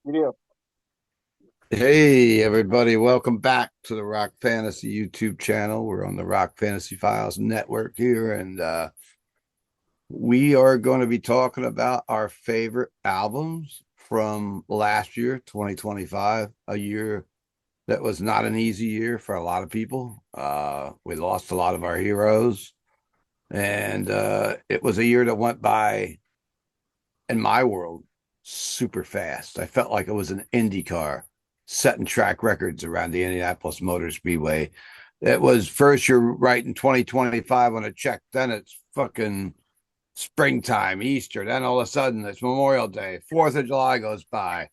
Video. Hey everybody, welcome back to the Rock Fantasy YouTube channel. We're on the Rock Fantasy Files network here, and we are going to be talking about our favorite albums from last year, 2025, a year that was not an easy year for a lot of people. We lost a lot of our heroes, and it was a year that went by in my world super fast. I felt like it was an Indy car setting track records around the Indianapolis Motor Speedway. It was first you're right in 2025 on a check, then it's fucking springtime, Easter, then all of a sudden it's Memorial Day, 4th of July goes by,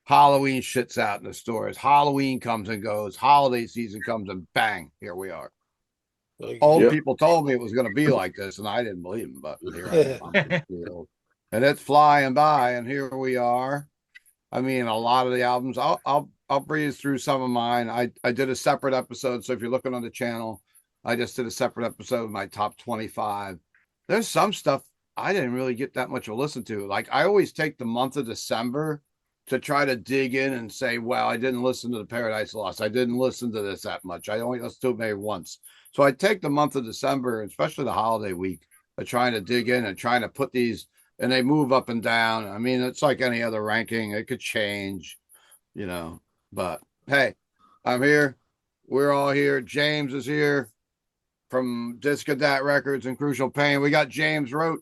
Halloween shits out in the stores, Halloween comes and goes, holiday season comes and bang, here we are. Old Yep. people told me it was going to be like this, and I didn't believe them, but here I am. And it's flying by, and here we are. I mean, a lot of the albums. I'll breeze through some of mine. I did a separate episode, so if you're looking on the channel, I just did a separate episode of my top 25. There's some stuff I didn't really get that much to listen to. Like I always take the month of December to try to dig in and say, well, I didn't listen to the Paradise Lost. I didn't listen to this that much. I only listened to it maybe once. So I take the month of December, especially the holiday week, of trying to dig in and trying to put these, and they move up and down. I mean, it's like any other ranking, it could change, you know. But hey, I'm here. We're all here. James is here from Discadat Records and Crucial Pain. We got James Roach.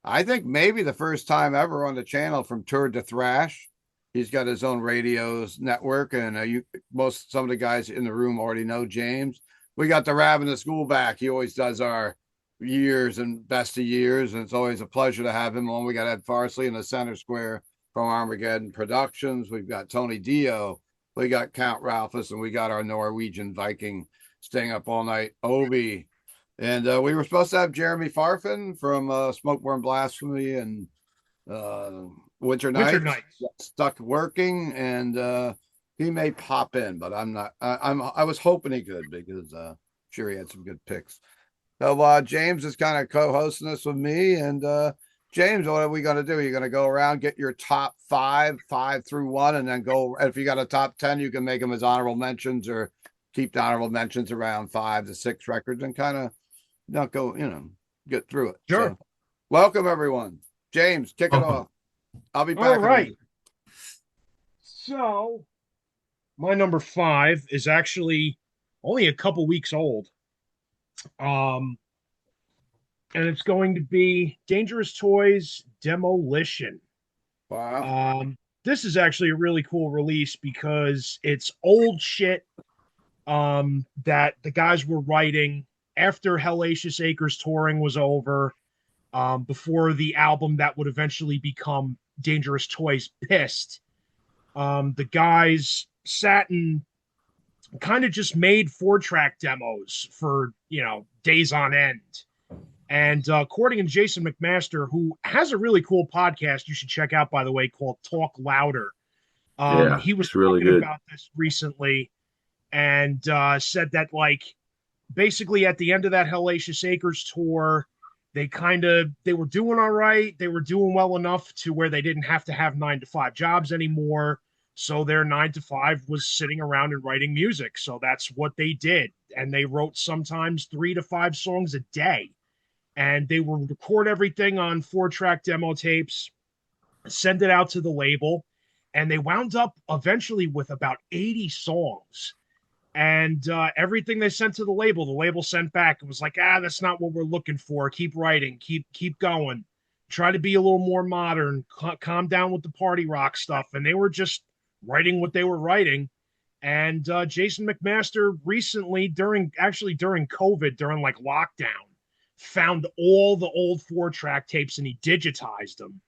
I think maybe the first time ever on the channel from Tour de Thrash. He's got his own radios network, and some of the guys in the room already know James. We got the Ravenous Ghoul back. He always does our years and best of years, and it's always a pleasure to have him on. We got Ed Farsley in the center square from Armageddon Productions. We've got Tony Dio. We got Count Ralphus, and we got our Norwegian Viking staying up all night, Obie. And we were supposed to have Jeremy Farfin from Smokeborne Blasphemy and uh, Winter Winter Nights. Nights. Stuck working, and he may pop in, but I'm not. I was hoping he could because sure he had some good picks. So James is kind of co-hosting this with me, and James, what are we going to do? You're going to go around, get your top five through one, and then go. If you got a top 10, you can make them as honorable mentions, or keep the honorable mentions around 5 to 6 records, and kind of not go, get through it. Sure. So, welcome everyone. James, kick it off. I'll be All back in a right. minute. So my number five is actually only a couple weeks old. Um, and it's going to be Dangerous Toys Demolition. Wow. This is actually a really cool release because it's old shit that the guys were writing after Hellacious Acres touring was over, before the album that would eventually become Dangerous Toys Pissed. The guys sat and kind of just made 4-track demos for, days on end. And according to Jason McMaster, who has a really cool podcast you should check out, by the way, called Talk Louder. Yeah, He was it's really talking good. about this recently and said that, like, basically at the end of that Hellacious Acres tour, they were doing all right. They were doing well enough to where they didn't have to have 9 to 5 jobs anymore. So their 9 to 5 was sitting around and writing music. So that's what they did. And they wrote sometimes 3 to 5 songs a day. And they would record everything on 4-track demo tapes, send it out to the label. And they wound up eventually with about 80 songs. And everything they sent to the label sent back and was like, that's not what we're looking for. Keep writing, keep going. Try to be a little more modern. Calm down with the party rock stuff. And they were just writing what they were writing. And Jason McMaster recently, during COVID, during like lockdown, found all the old 4-track tapes and he digitized them.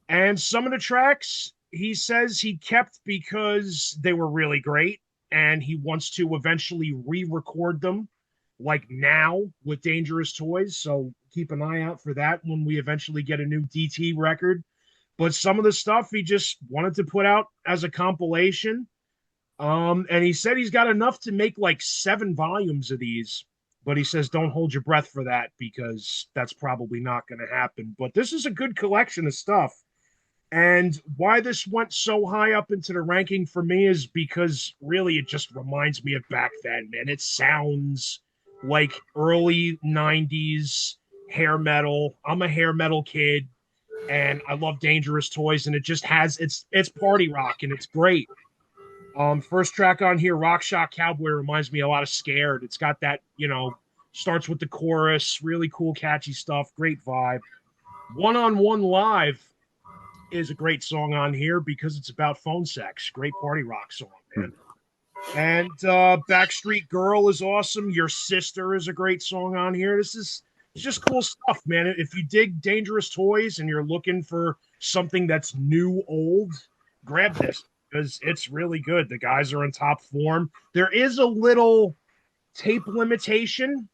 And some of the tracks he says he kept because they were really great and he wants to eventually re-record them like now with Dangerous Toys. So keep an eye out for that when we eventually get a new DT record. But some of the stuff he just wanted to put out as a compilation. And he said he's got enough to make like 7 volumes of these. But he says don't hold your breath for that because that's probably not going to happen. But this is a good collection of stuff. And why this went so high up into the ranking for me is because really it just reminds me of back then, man. It sounds like early 90s hair metal. I'm a hair metal kid and I love Dangerous Toys, and it just has it's party rock and it's great. First track on here, Rock Shock Cowboy, reminds me a lot of Scared. It's got that, starts with the chorus, really cool, catchy stuff, great vibe. One on One Live is a great song on here because it's about phone sex. Great party rock song, man. And Backstreet Girl is awesome. Your Sister is a great song on here. It's just cool stuff, man. If you dig Dangerous Toys and you're looking for something that's new old, grab this because it's really good. The guys are in top form. There is a little tape limitation,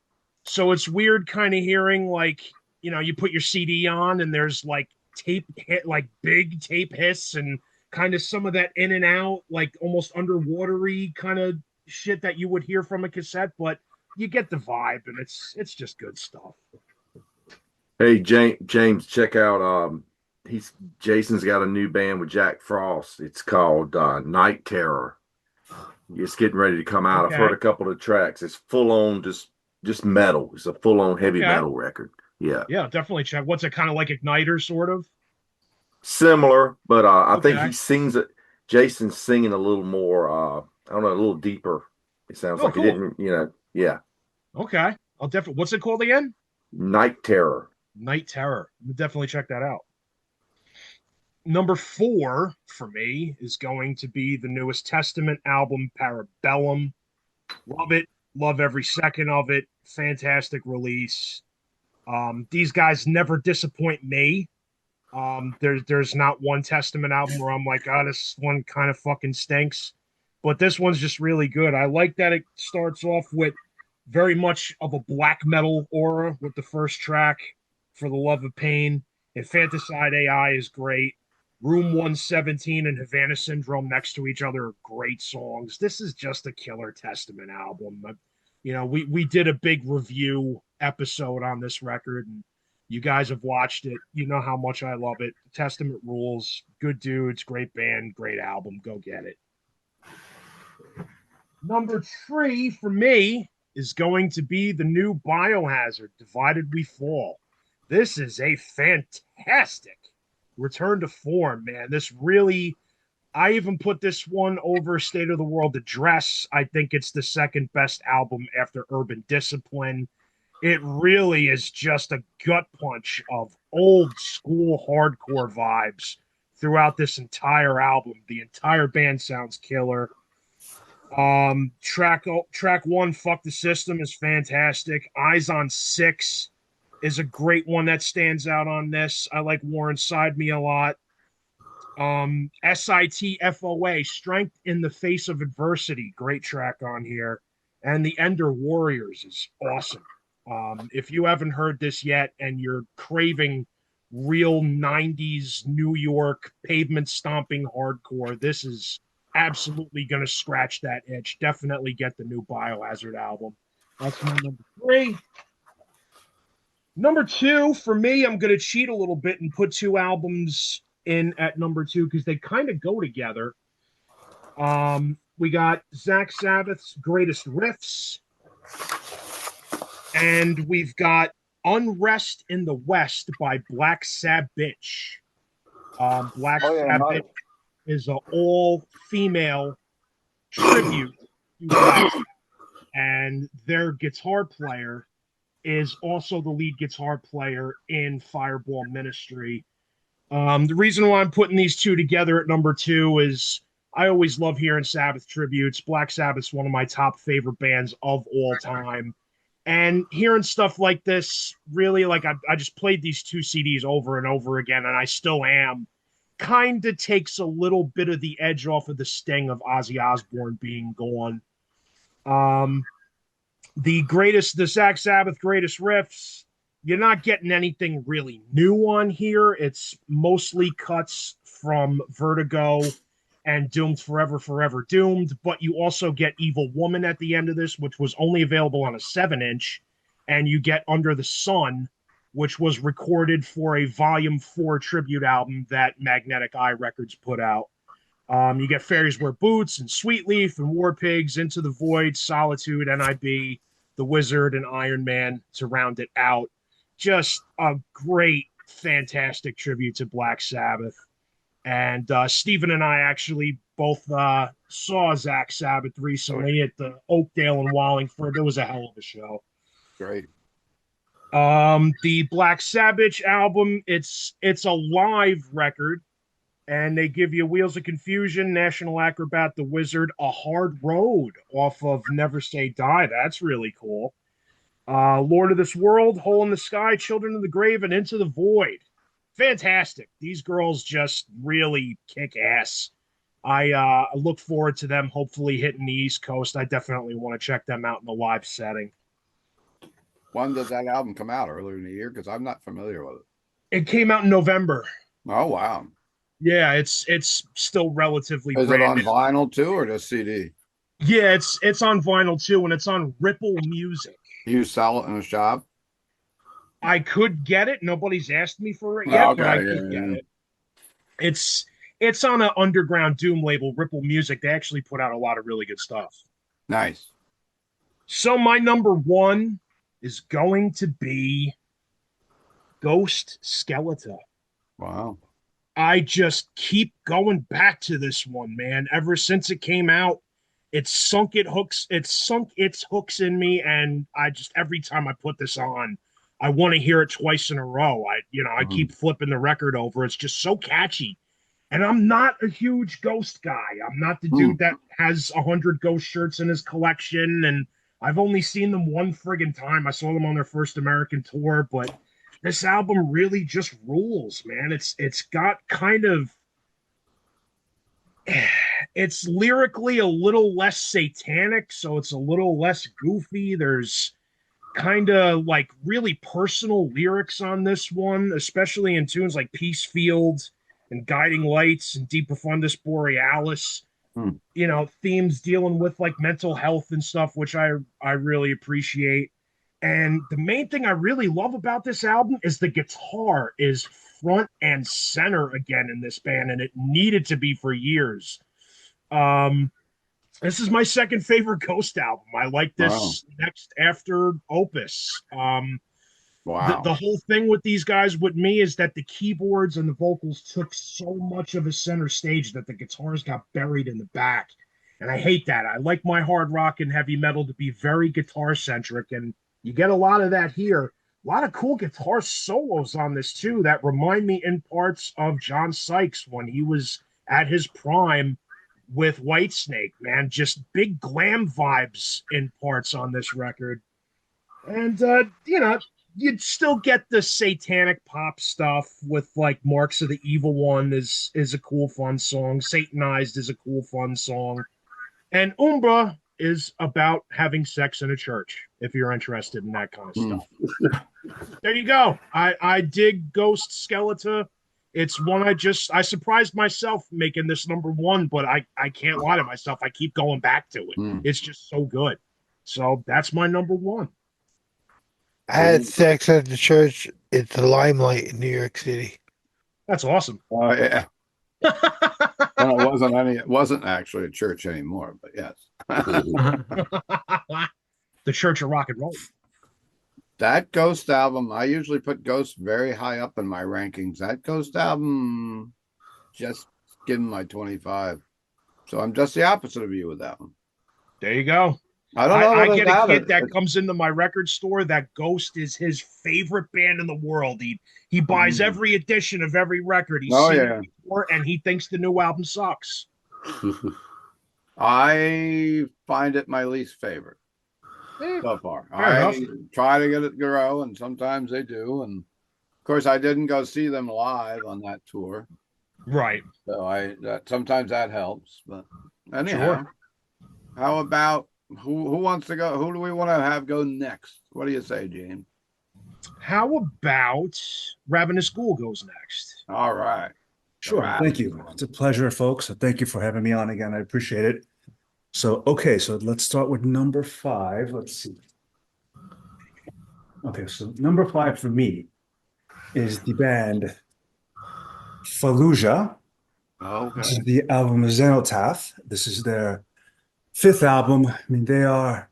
so it's weird kind of hearing like, you put your CD on and there's like tape hit, like big tape hiss and kind of some of that in and out, like almost underwatery kind of shit that you would hear from a cassette, but you get the vibe and it's just good stuff. Hey, James, check out Jason's got a new band with Jack Frost. It's called Night Terror. It's getting ready to come out. Okay. I've heard a couple of tracks. It's full on just metal. It's a full on heavy metal record. Yeah. Yeah, definitely check. What's it, kind of like Igniter sort of? Similar, but I think he sings it. Jason's singing a little more I don't know, a little deeper. It sounds like cool. He didn't, yeah. Okay. I'll definitely, what's it called again? Night Terror. Night Terror. I'll definitely check that out. Number 4 for me is going to be the newest Testament album, Parabellum. Love it. Love every second of it. Fantastic release. These guys never disappoint me. There's not one Testament album where I'm like, oh, this one kind of fucking stinks. But this one's just really good. I like that it starts off with very much of a black metal aura with the first track, For the Love of Pain. Infanticide AI is great. Room 117 and Havana Syndrome next to each other are great songs. This is just a killer Testament album. We did a big review episode on this record, and you guys have watched it. You know how much I love it. Testament rules. Good dudes, great band, great album. Go get it. Number 3 for me is going to be the new Biohazard, Divided We Fall. This is a fantastic return to form, man. This really, I even put this one over State of the World Address. I think it's the second best album after Urban Discipline. It really is just a gut punch of old school hardcore vibes throughout this entire album. The entire band sounds killer. Track 1, Fuck the System, is fantastic. Eyes on 6 is a great one that stands out on this. I like War Inside Me a lot. SITFOA, Strength in the Face of Adversity, great track on here. And The Ender Warriors is awesome. If you haven't heard this yet and you're craving real 90s New York pavement stomping hardcore, this is absolutely going to scratch that itch. Definitely get the new Biohazard album. That's my number 3. Number 2, for me, I'm going to cheat a little bit and put 2 albums in at number 2 because they kind of go together. We got Zach Sabbath's Greatest Riffs, and we've got Unrest in the West by Black Sabbath. Black Sabbath is an all-female tribute to Black, and their guitar player is also the lead guitar player in Fireball Ministry. The reason why I'm putting these 2 together at number 2 is I always love hearing Sabbath tributes. Black Sabbath's one of my top favorite bands of all time. And hearing stuff like this, really, like I just played these 2 CDs over and over again, and I still am, kind of takes a little bit of the edge off of the sting of Ozzy Osbourne being gone. The Zach Sabbath Greatest Riffs, you're not getting anything really new on here. It's mostly cuts from Vertigo and Doomed Forever, Forever Doomed, but you also get Evil Woman at the end of this, which was only available on a 7-inch, and you get Under the Sun, which was recorded for a Volume 4 tribute album that Magnetic Eye Records put out. You get Fairies Wear Boots and Sweetleaf and War Pigs, Into the Void, Solitude, NIB, The Wizard, and Iron Man to round it out. Just a great, fantastic tribute to Black Sabbath. And Stephen and I actually both saw Zach Sabbath recently at the Oakdale in Wallingford. It was a hell of a show. Great. The Black Sabbath album, it's a live record, and they give you Wheels of Confusion, National Acrobat, The Wizard, A Hard Road off of Never Say Die. That's really cool. Lord of this World, Hole in the Sky, Children of the Grave, and Into the Void. Fantastic. These girls just really kick ass. I look forward to them hopefully hitting the East Coast. I definitely want to check them out in the live setting. When did that album come out? Earlier in the year? Because I'm not familiar with it. It came out in November. Oh, wow. Yeah, it's still relatively Is it on new. vinyl too, or just CD? Yeah, it's on vinyl too, and it's on Ripple Music. You sell it in a shop? I could get it. Nobody's asked me for it yet, but I could get it. It's on an underground doom label, Ripple Music. They actually put out a lot of really good stuff. Nice. So my number one is going to be Ghost Skeleton. Wow. I just keep going back to this one, man. Ever since it came out, it's sunk its hooks in me, and I just every time I put this on, I want to hear it twice in a row. I keep flipping the record over. It's just so catchy. And I'm not a huge Ghost guy. I'm not the dude that has 100 Ghost shirts in his collection, and I've only seen them one friggin' time. I saw them on their first American tour, but this album really just rules, man. It's got kind of, it's lyrically a little less satanic, so it's a little less goofy. There's kind of like really personal lyrics on this one, especially in tunes like Peace Field and Guiding Lights and De Profundis Borealis. Themes dealing with like mental health and stuff, which I really appreciate. And the main thing I really love about this album is the guitar is front and center again in this band, and it needed to be for years. This is my second favorite Ghost album. I like this next after Opus. Wow. The whole thing with these guys with me is that the keyboards and the vocals took so much of a center stage that the guitars got buried in the back. And I hate that. I like my hard rock and heavy metal to be very guitar centric, and you get a lot of that here. A lot of cool guitar solos on this too that remind me in parts of John Sykes when he was at his prime with Whitesnake, man. Just big glam vibes in parts on this record. And you'd still get the satanic pop stuff with like Marks of the Evil One is a cool fun song. Satanized is a cool fun song. And Umbra is about having sex in a church, if you're interested in that kind of stuff. There you go. I dig Ghost Skeleton. It's one I surprised myself making this number one, but I can't lie to myself. I keep going back to it. It's just so good. So that's my number one. I had sex at the church. It's the Limelight in New York City. That's awesome. Oh, yeah. Well, it wasn't actually a church anymore, but yes. The Church of Rock and Roll. That Ghost album, I usually put Ghost very high up in my rankings. That Ghost album, just give him my 25. So I'm just the opposite of you with that one. There you go. I don't know. I get a kid that comes into my record store that Ghost is his favorite band in the world. He buys every edition of every record he's seen it before, and he thinks the new album sucks. I find it my least favorite so far. I try to get it to grow, and sometimes they do. And of course, I didn't go see them live on that tour, right? So sometimes that helps. But anyhow, how about? Who wants to go? Who do we want to have go next? What do you say, Gene? How about Ravenous Ghoul goes next? All right. Sure. Thank you. It's a pleasure, folks. Thank you for having me on again. I appreciate it. So let's start with number 5. Let's see. Okay, so number 5 for me is the band Fallujah. This is Okay. the album Xenotaph. This is their fifth album. I mean, they are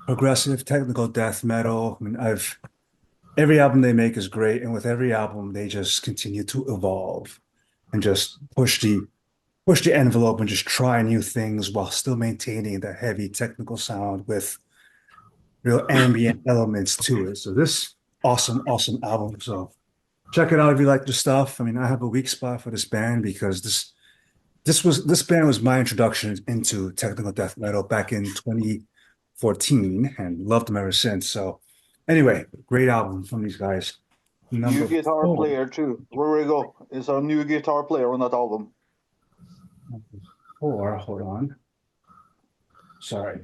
progressive technical death metal. I mean, I've every album they make is great, and with every album they just continue to evolve and just push the envelope and just try new things while still maintaining the heavy technical sound with real ambient elements to it. So this awesome album. So check it out if you like the stuff. I mean, I have a weak spot for this band because this band was my introduction into technical death metal back in 2014 and loved them ever since. So anyway, great album from these guys. New Number guitar four. player too. Where we go? Is a new guitar player on that album? Number four. Hold on. Sorry,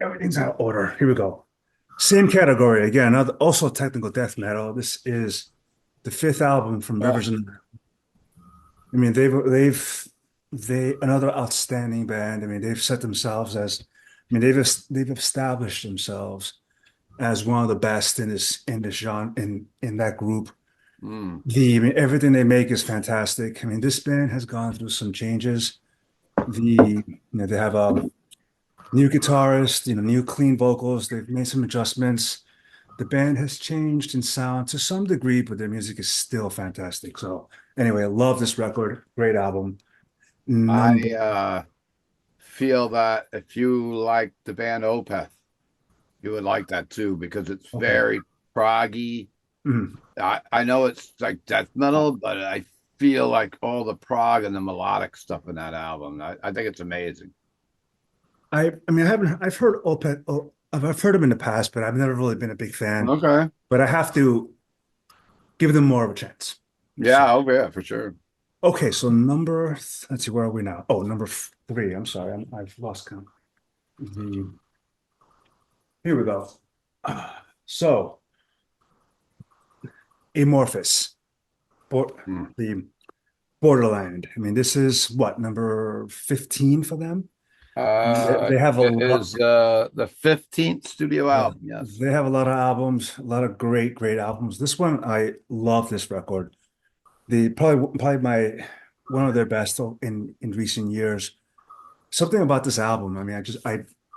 everything's out of order. Here we go. Same category again. Also technical death metal. This is the fifth album from Rivers and I mean they another outstanding band. I mean they've set themselves as I mean they've established themselves as one of the best in this genre in that group. Mm. I mean everything they make is fantastic. I mean this band has gone through some changes. They have a new guitarist, new clean vocals. They've made some adjustments. The band has changed in sound to some degree, but their music is still fantastic. So anyway, I love this record. Great album. Number I feel that if you like the band Opeth, you would like that too because it's okay. very proggy. Mhm. I know it's like death metal, but I feel like all the prog and the melodic stuff in that album. I think it's amazing. I mean I've heard Opeth. Oh, I've heard them in the past, but I've never really been a big fan. Okay. But I have to give them more of a chance. So, Yeah, oh yeah, for sure. okay, so let's see, where are we now? Oh, number three. I'm sorry, I've lost count. The Here we go. So, Amorphous, Hmm. the Borderland. I mean, this is what, number 15 for them? They have a It lot. is the 15th studio Yeah, album. Yes. they have a lot of albums, a lot of great albums. This one, I love this record. The probably my one of their best in recent years. Something about this album. I mean,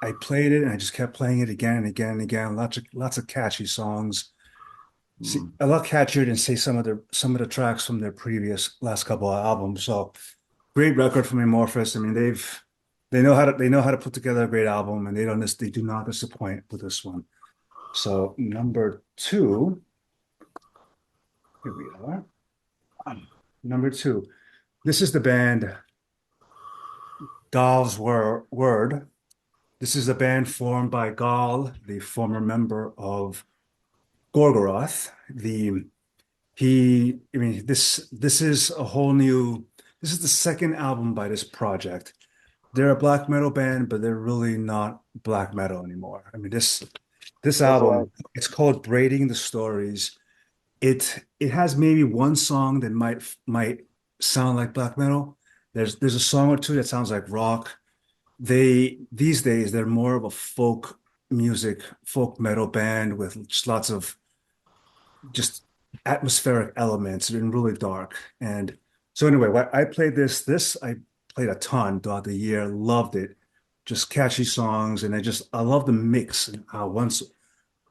I played it and I just kept playing it again and again and again. Lots of catchy songs. See, Hmm. a lot catchier than say some of the tracks from their previous last couple of albums. So great record from Amorphous. I mean, they know how to put together a great album, and they do not disappoint with this one. So number two, here we are. Number two, this is the band Word. This is a band formed by Gal, the former member of Gorgoroth. I mean, this is a whole new. This is the second album by this project. They're a black metal band, but they're really not black metal anymore. I mean, this That's right. album, it's called Braiding the Stories. It has maybe one song that might sound like black metal. There's a song or two that sounds like rock. These days they're more of a folk metal band with just lots of just atmospheric elements and really dark. And so anyway, I played this I played a ton throughout the year, loved it. Just catchy songs, and I love the mix.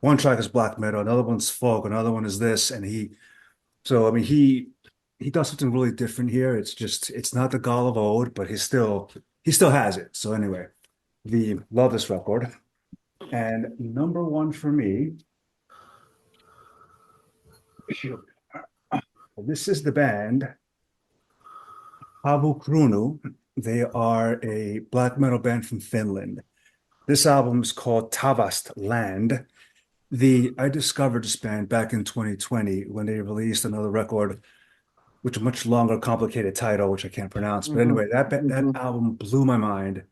One track is black metal, another one's folk, another one is this, and I mean he does something really different here. It's not the Gall of old, but he still has it. So anyway, the love this record. And number one for me, this is the band Havu Krunu. They are a black metal band from Finland. This album is called Tavast Land. I discovered this band back in 2020 when they released another record, which a much longer, complicated title, which I can't pronounce. But Hmm. anyway, that Hmm. album blew my mind.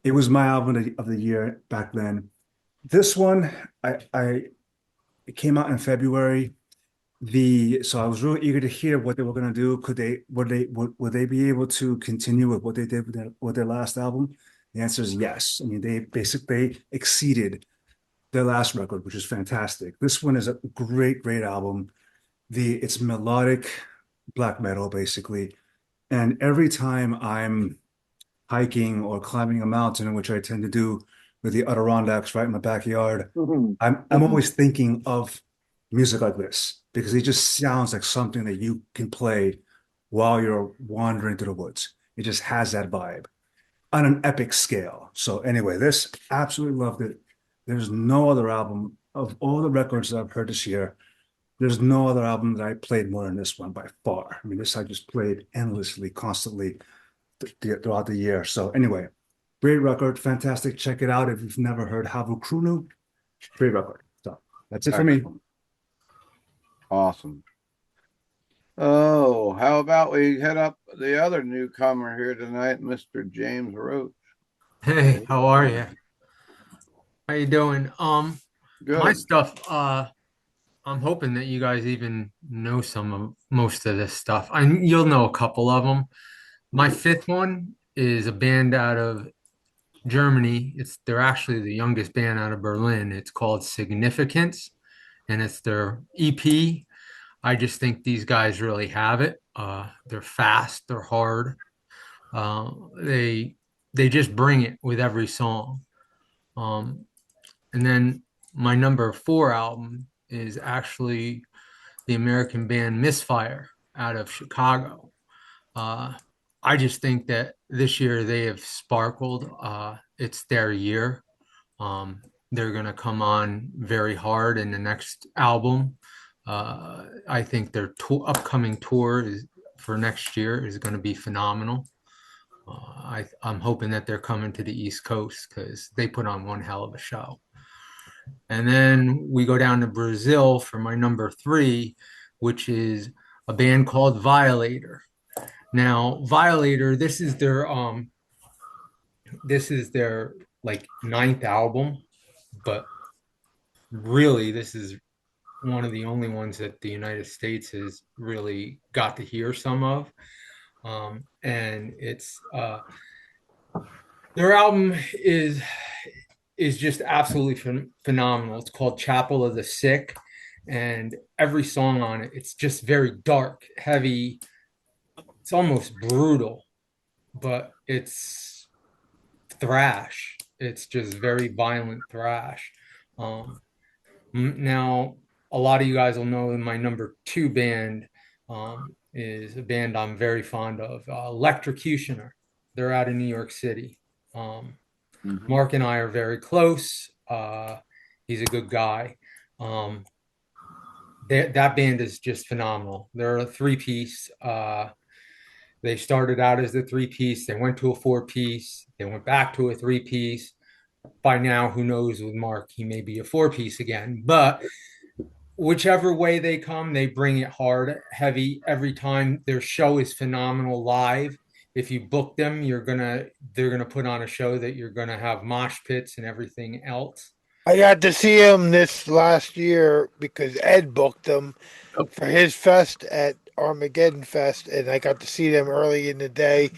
It was my album of the year back then. This one, it came out in February. So I was really eager to hear what they were going to do. Would they be able to continue with what they did with their last album? The answer is yes. I mean, they exceeded their last record, which is fantastic. This one is a great album. It's melodic black metal basically. And every time I'm hiking or climbing a mountain, which I tend to do with the Adirondacks right in my backyard, Mhm. I'm always thinking of music like this because it just sounds like something that you can play while you're wandering through the woods. It just has that vibe on an epic scale. So anyway, this absolutely loved it. There's no other album of all the records that I've heard this year. There's no other album that I played more than this one by far. I mean, this I just played endlessly, constantly throughout the year. So anyway, great record, fantastic. Check it out if you've never heard Havu Krunu. Great record. So that's it for me. Excellent. Awesome. Oh, how about we head up the other newcomer here tonight, Mr. James Roach. Hey, how are you? How you doing? My Good. stuff, I'm hoping that you guys even know some of most of this stuff. You'll know a couple of them. My fifth one is a band out of Germany. They're actually the youngest band out of Berlin. It's called Significance, and it's their EP. I just think these guys really have it. They're fast, they're hard. Uh, they they just bring it with every song. Um, And then my number four album is actually the American band Misfire out of Chicago. Uh, I just think that this year they have sparkled. It's their year. They're going to come on very hard in the next album. I think their upcoming tour for next year is going to be phenomenal. I'm hoping that they're coming to the East Coast because they put on one hell of a show. And then we go down to Brazil for my number three, which is a band called Violator. Now, Violator, this is their like ninth album, but really this is one of the only ones that the United States has really got to hear some of. And it's their album is just absolutely phenomenal. It's called Chapel of the Sick, and every song on it, it's just very dark, heavy. It's almost brutal, but it's thrash. It's just very violent thrash. Um, Now, a lot of you guys will know my number two band is a band I'm very fond of, Electrocutioner. They're out of New York City. Mark and I are very close. He's a good guy. That band is just phenomenal. They're a three-piece. They started out as a three-piece. They went to a four-piece. They went back to a three-piece. By now, who knows with Mark, he may be a four-piece again. But whichever way they come, they bring it hard, heavy every time. Their show is phenomenal live. If you book them, they're gonna put on a show that you're gonna have mosh pits and everything else. I got to see him this last year because Ed booked them for his fest at Armageddon Fest, and I got to see them early in the day,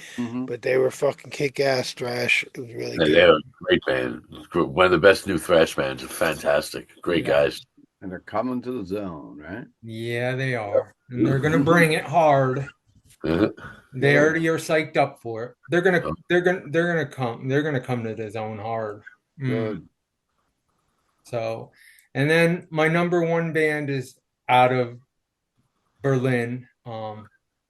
but they were fucking kick-ass thrash. It was really good. They're a great band. One of the best new thrash bands. Fantastic. Great guys. And they're coming to the zone, right? Yeah, they are. And they're gonna bring it hard. They already are psyched up for it. They're gonna come to the zone hard. Good. So, and then my number one band is out of Berlin.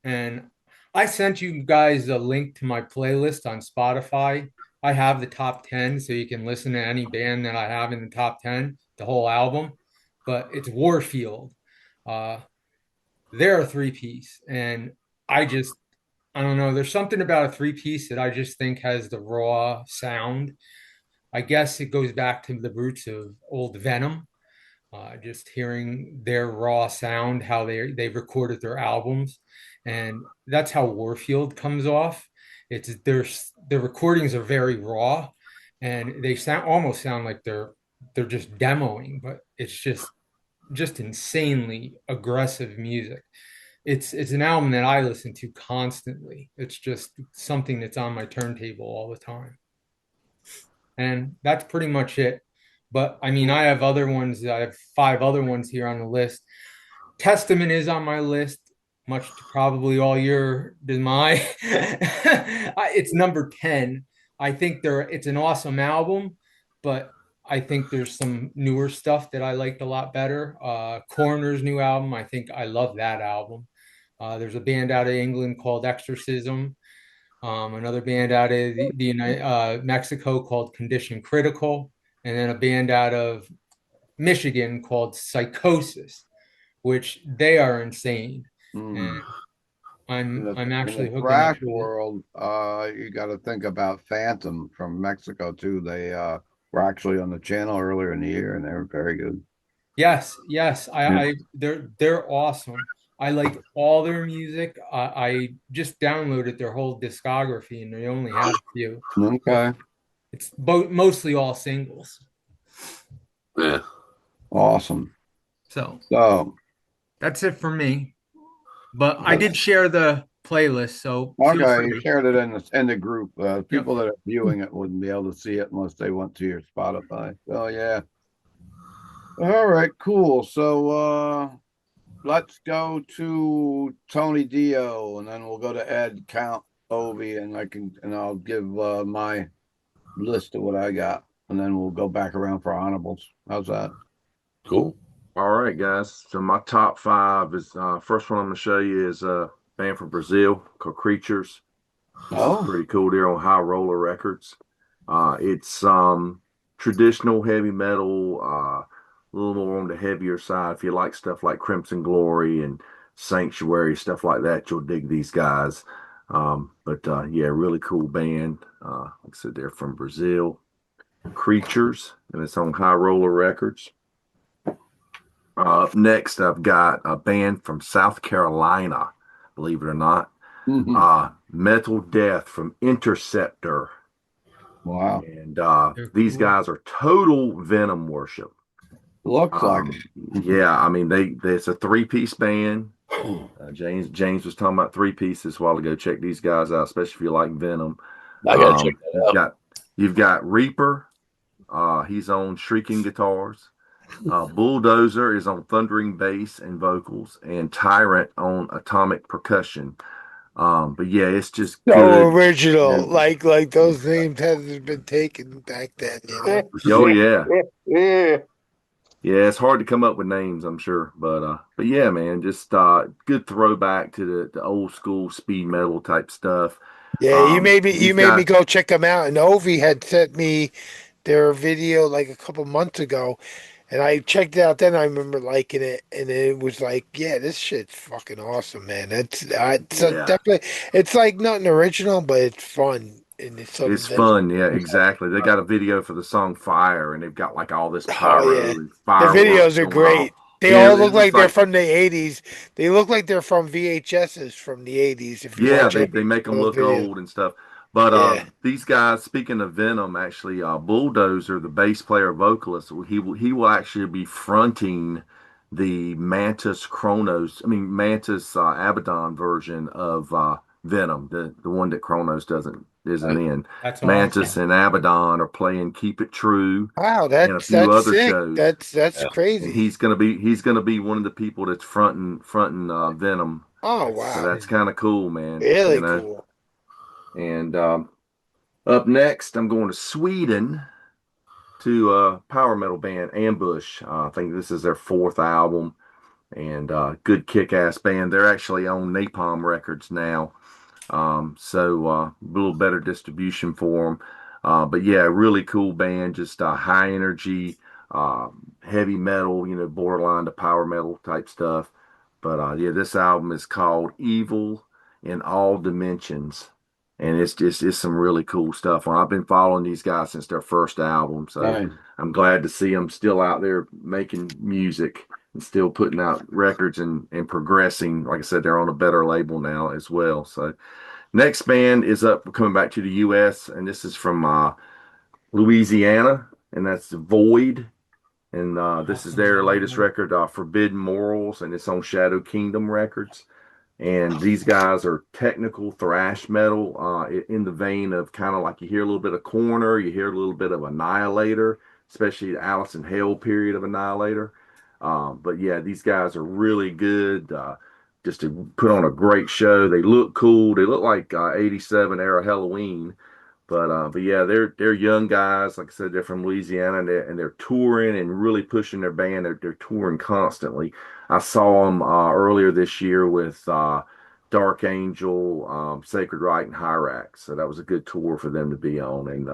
And I sent you guys a link to my playlist on Spotify. I have the top 10, so you can listen to any band that I have in the top 10, the whole album. But it's Warfield. They're a three-piece, and I don't know. There's something about a three-piece that I just think has the raw sound. I guess it goes back to the roots of old Venom. Just hearing their raw sound, how they recorded their albums, and that's how Warfield comes off. It's their recordings are very raw, and they almost sound like they're just demoing, but it's just insanely aggressive music. It's an album that I listen to constantly. It's just something that's on my turntable all the time. And that's pretty much it. But I mean, I have other ones. I have five other ones here on the list. Testament is on my list, much to probably all your my. It's number 10. I think it's an awesome album, but I think there's some newer stuff that I liked a lot better. Coroner's new album, I think I love that album. There's a band out of England called Exorcism. Another band out of Mexico called Condition Critical, and then a band out of Michigan called Psychosis, which they are insane. And I'm actually in the hooking up thrash with it. world. You got to think about Phantom from Mexico too. They were actually on the channel earlier in the year, and they were very good. Yes, they're awesome. I like all their music. I just downloaded their whole discography, and they only have a few. Okay, It's mostly all singles. Yeah. awesome. So that's it for me. But I did share the playlist, so okay, you shared it in the group. People Yep. that are viewing it wouldn't be able to see it unless they went to your Spotify. Oh yeah. All right, cool. So let's go to Tony Dio, and then we'll go to Ed, Count, Obie, and I'll give my list of what I got, and then we'll go back around for honorables. How's that? Cool. All right, guys. So my top 5 is first one I'm gonna show you is a band from Brazil called Creatures. Oh, Pretty cool. They're on High Roller Records. It's traditional heavy metal, a little more on the heavier side. If you like stuff like Crimson Glory and Sanctuary, stuff like that, you'll dig these guys. But yeah, really cool band. Like I said, they're from Brazil. Creatures, and it's on High Roller Records. Up next, I've got a band from South Carolina, believe it or not. Metal Death from Interceptor. wow. And these guys are total Venom worship. Looks like Yeah, I mean it's a 3-piece band. James was talking about 3 pieces a while ago. Check these guys out, especially if you like Venom. I gotta check that out. You've got Reaper. He's on shrieking guitars. Bulldozer is on thundering bass and vocals, and Tyrant on atomic percussion. But yeah, it's just so good. original, like those names hadn't been taken back then, you know. Oh yeah, Yeah. yeah. It's hard to come up with names, I'm sure, but yeah, man, just good throwback to the old school speed metal type stuff. Yeah, you made me Guys, go check them out, and Ovi had sent me their video like a couple months ago, and I checked it out. Then I remember liking it, and it was like, yeah, this shit's fucking awesome, man. It's yeah. definitely, it's like nothing original, but it's fun and it's something It's that's, fun, yeah, exactly. They got a video for the song Fire, and they've got like all this oh pyro yeah, and the fireworks videos are going on. great. They Yeah, all it look looks like they're like, from the '80s. They look like they're from VHSs from the '80s. If you yeah, watch they make them those look videos, old and stuff. But yeah. these guys, speaking of Venom, actually, Bulldozer, the bass player vocalist, he will actually be fronting the Mantis Abaddon version of Venom, the one that Kronos isn't in. That's Mantis awesome. and Abaddon are playing Keep It True Wow, and a few that's other sick. shows. That's Yeah. And crazy. he's gonna be one of the people that's fronting Venom. Oh That's So wow, that's kind of cool, man. really cool. And up next, I'm going to Sweden to a power metal band, Ambush. I think this is their 4th album, and good kick-ass band. They're actually on Napalm Records now, so a little better distribution for them. But yeah, really cool band, just high energy, heavy metal, borderline to power metal type stuff. But yeah, this album is called Evil in All Dimensions. And it's some really cool stuff. I've been following these guys since their first album, so nice. I'm glad to see them still out there making music and still putting out records and progressing. Like I said, they're on a better label now as well. So next band is up coming back to the U.S. and this is from Louisiana, and that's Void. And this is their latest record, Forbidden Morals, and it's on Shadow Kingdom Records. And these guys are technical thrash metal in the vein of kind of like you hear a little bit of Corner, you hear a little bit of Annihilator, especially the Alice in Hell period of Annihilator. But yeah, these guys are really good. Just to put on a great show. They look cool. They look like '87 era Halloween. But yeah, they're young guys. Like I said, they're from Louisiana, and they're touring and really pushing their band. They're touring constantly. I saw them earlier this year with Dark Angel, Sacred Right, and Hyrax. So that was a good tour for them to be on. And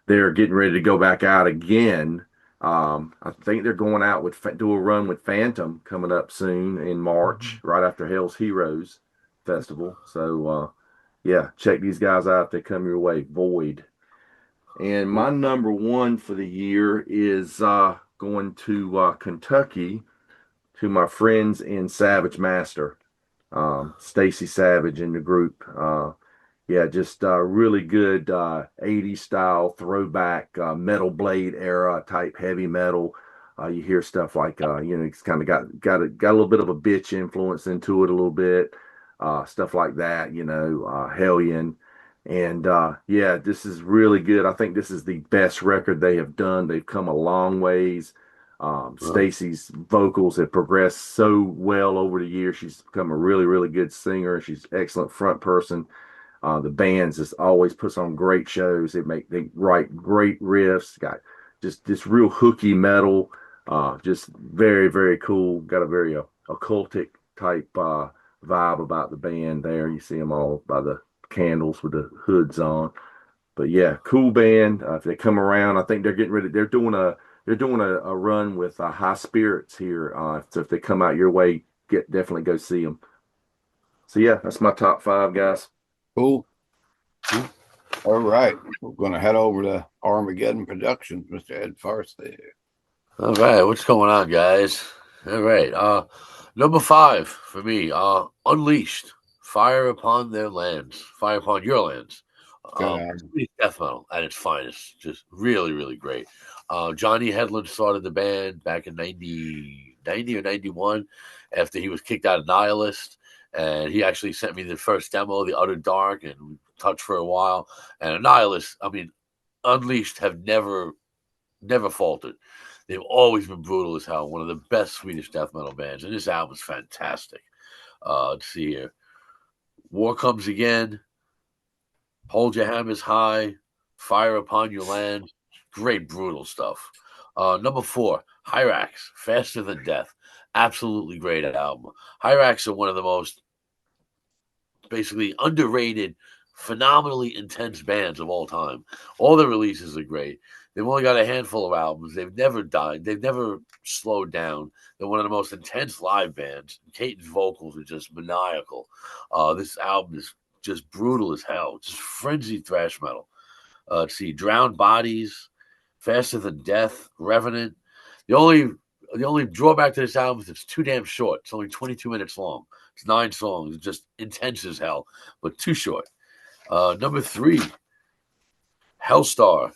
they're getting ready to go back out again. I think they're going out with do a run with Phantom coming up soon in March, right after Hell's Heroes Festival. So yeah, check these guys out if they come your way. Void. And my number one for the year is going to Kentucky to my friends in Savage Master, Stacy Savage in the group. Yeah, just really good 80s style throwback metal blade era type heavy metal. You hear stuff like it's kind of got a little bit of a bitch influence into it a little bit, stuff like that. Hellion, and yeah, this is really good. I think this is the best record they have done. They've come a long ways. Stacy's vocals have progressed so well over the years. She's become a really, really good singer. She's an excellent front person. The bands just always puts on great shows. They write great riffs. Got just this real hooky metal. Just very, very cool. Got a very occultic type vibe about the band there. You see them all by the candles with the hoods on. But yeah, cool band. If they come around, I think they're getting ready. They're doing a run with High Spirits here. So if they come out your way, definitely go see them. So yeah, that's my top five, guys. Cool. All right. We're going to head over to Armageddon Productions, Mr. Ed Farsley. All right. What's going on, guys? All right. Number 5 for me, Unleashed. Fire upon their lands. Fire upon your lands. Death metal at its finest. Just really, really great. Johnny Headland started the band back in 90 or 91 after he was kicked out of Nihilist. And he actually sent me the first demo, The Utter Dark, and we touched for a while. And Nihilist, Unleashed have never faltered. They've always been brutal as hell. One of the best Swedish death metal bands. And this album is fantastic. Let's see here. War Comes Again. Hold Your Hammers High. Fire Upon Your Land. Great, brutal stuff. Number 4, Hyrax. Faster Than Death. Absolutely great album. Hyrax are one of the most basically underrated, phenomenally intense bands of all time. All their releases are great. They've only got a handful of albums. They've never died. They've never slowed down. They're one of the most intense live bands. Caton's vocals are just maniacal. This album is just brutal as hell. Just frenzied thrash metal. Let's see, Drowned Bodies, Faster Than Death, Revenant. The only drawback to this album is it's too damn short. It's only 22 minutes long. It's 9 songs. It's just intense as hell, but too short. Number 3, Hellstar,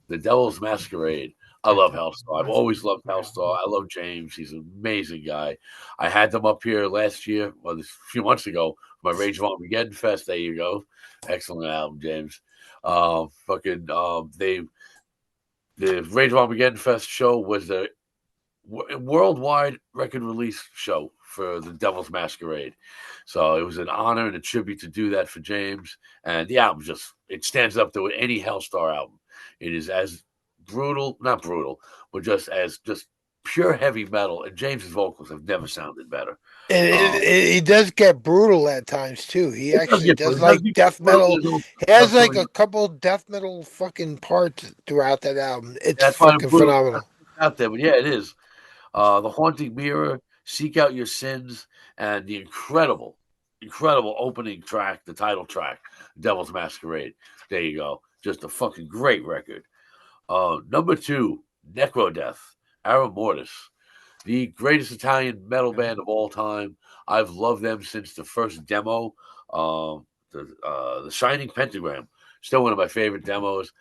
The Devil's Masquerade. I love Hellstar. I've always loved Hellstar. I love James. He's an amazing guy. I had them up here last year, a few months ago, my Rage of Armageddon Fest. There you go. Excellent album, James. The Rage of Armageddon Fest show was the worldwide record release show for the Devil's Masquerade. So it was an honor and a tribute to do that for James. And the album it stands up to any Hellstar album. It is as not brutal, but just pure heavy metal. And James's vocals have never sounded better. He does get brutal at times too. He actually does death metal. He has like a couple death metal fucking parts throughout that album. It's fucking phenomenal. Out there, but yeah, it is. The Haunting Mirror, Seek Out Your Sins, and the incredible opening track, the title track, Devil's Masquerade. There you go. Just a fucking great record. Number 2, Necrodeath, Ara Mortis, the greatest Italian metal band of all time. I've loved them since the first demo, the Shining Pentagram. Still one of my favorite demos.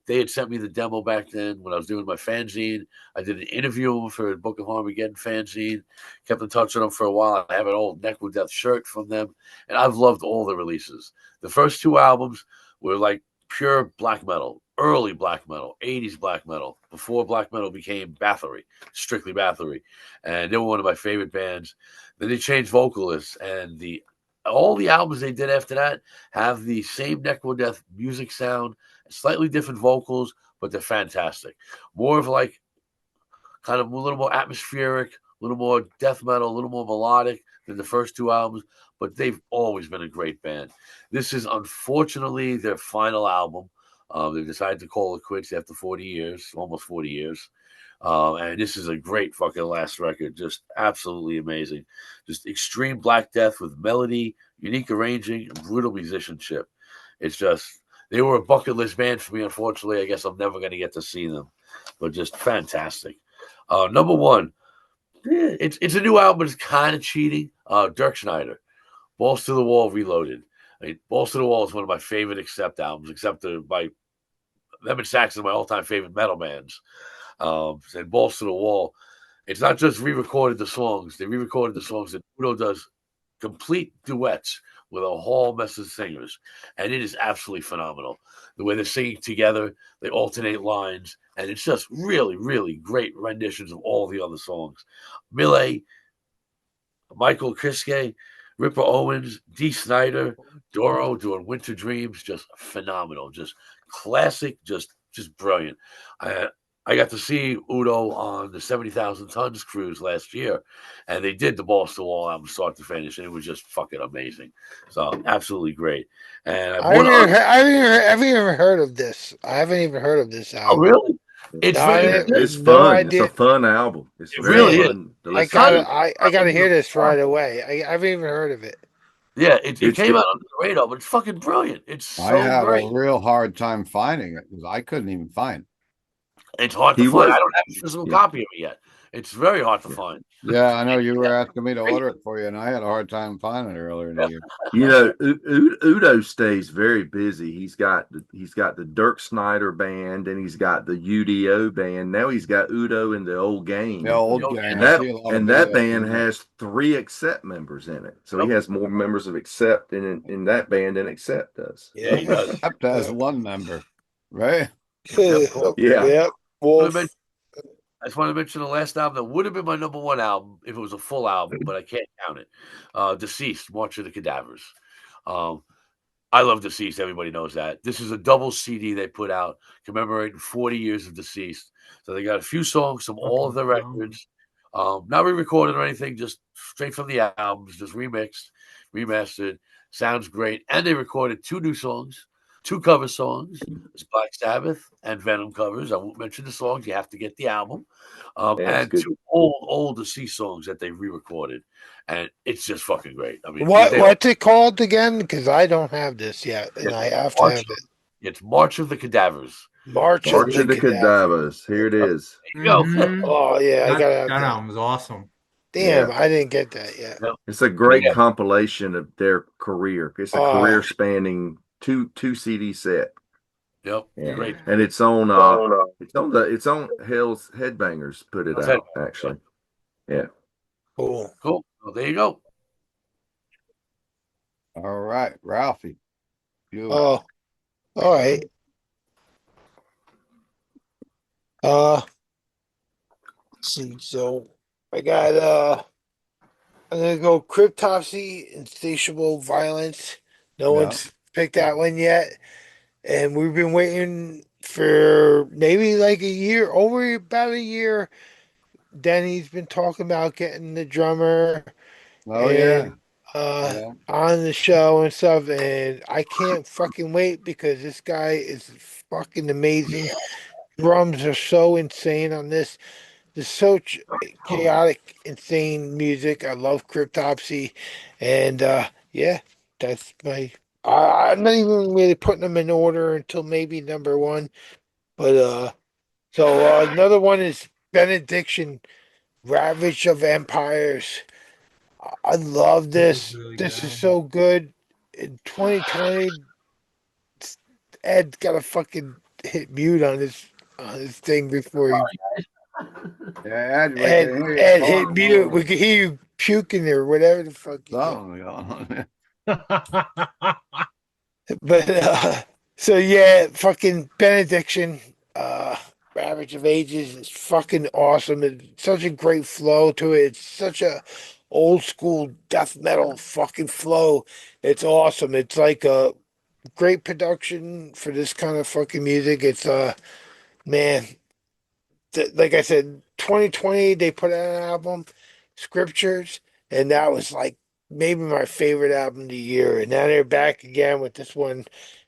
They had sent me the demo back then when I was doing my fanzine. I did an interview for a Book of Armageddon fanzine. Kept in touch with them for a while. I have an old Necrodeath shirt from them, and I've loved all the releases. The first 2 albums were like pure black metal, early black metal, 80s black metal, before black metal became Bathory, strictly Bathory. And they were one of my favorite bands. Then they changed vocalists, and all the albums they did after that have the same Necro Death music sound, slightly different vocals, but they're fantastic. More of like kind of a little more atmospheric, a little more death metal, a little more melodic than the first two albums, but they've always been a great band. This is unfortunately their final album. They decided to call it quits after 40 years, almost 40 years. And this is a great fucking last record. Just absolutely amazing. Just extreme black death with melody, unique arranging, and brutal musicianship. It's just, they were a bucket list band for me. Unfortunately, I guess I'm never going to get to see them, but just fantastic. Number one, it's a new album. It's kind of cheating. Dirk Schneider, Balls to the Wall Reloaded. I mean, Balls to the Wall is one of my favorite Accept albums, accepted by them and Saxon, my all-time favorite metal bands. And Balls to the Wall, it's not just re-recorded the songs. They re-recorded the songs that Udo does complete duets with a whole mess of singers. And it is absolutely phenomenal. The way they're singing together, they alternate lines, and it's just really, really great renditions of all the other songs. Millet, Michael Kiske, Ripper Owens, Dee Snider, Doro doing Winter Dreams, just phenomenal, just classic, just brilliant. I got to see Udo on the 70,000 Tons cruise last year, and they did the Balls to the Wall album start to finish, and it was just fucking amazing. So absolutely great. And I haven't even heard of this. I haven't even heard of this album. Oh, really? It's it's no fun. idea. It's a fun album. It's really fun. I gotta hear this right away. I haven't even heard of it. Yeah, it came out on the radar, but it's fucking brilliant. It's so I had great. a real hard time finding it because I couldn't even find it. It's hard to find. I don't have a physical copy of it yet. It's very hard to find. Yeah, I know you were asking me to order it for you, and I had a hard time finding it earlier in the year. You know, Udo stays very busy. He's got the Dirk Snyder band, and he's got the UDO band. Now he's got Udo and the Old Gang. The Old Gang. And that band has 3 Accept members in it. So he has more members of Accept in that band than Accept does. Yeah, he does. Accept has 1 member, right? Yeah. I just want to mention the last album that would have been my number 1 album if it was a full album, but I can't count it. Deceased, March of the Cadavers. I love Deceased. Everybody knows that. This is a double CD they put out commemorating 40 years of Deceased. So they got a few songs from all of their records, not re-recorded or anything, just straight from the albums, just remixed, remastered. Sounds great. And they recorded 2 new songs. 2 cover songs. It's Black Sabbath and Venom covers. I won't mention the songs. You have to get the album. And 2 old Deceased songs that they re-recorded. And it's just fucking great. I mean, what's it called again? Because I don't have this yet, and I have to have it. It's March of the Cadavers. March of the Cadavers. Here it is. There you go. Oh yeah, I gotta have that album's awesome. Damn, I didn't get that yet. It's a great compilation of their career. It's a career spanning two CD set. Yep. Yeah. Great. And it's on Hell's Headbangers put it out, actually. Yeah. Cool. Well, there you go. All right, Ralphie. All right. Let's see. So I got I'm gonna go Cryptopsy, Insatiable Violence. No one's picked that one yet. And we've been waiting for maybe like about a year. Denny's been talking about getting the drummer on the show and stuff, and I can't fucking wait because this guy is fucking amazing. Drums are so insane on this. There's so chaotic, insane music. I love Cryptopsy, and that's my. I'm not even really putting them in order until maybe number 1, but so another one is Benediction, Ravage of Empires. I love this. This is so good. In 2020, Ed got to fucking hit mute on his thing before he. Ed hit mute. We can hear you puking or whatever the fuck. Something going on. But So yeah, fucking Benediction, Ravage of Ages is fucking awesome. It's such a great flow to it. It's such a old school death metal fucking flow. It's awesome. It's like a great production for this kind of fucking music. It's man, like I said, 2020 they put out an album, Scriptures, and that was like maybe my favorite album of the year. And now they're back again with this one,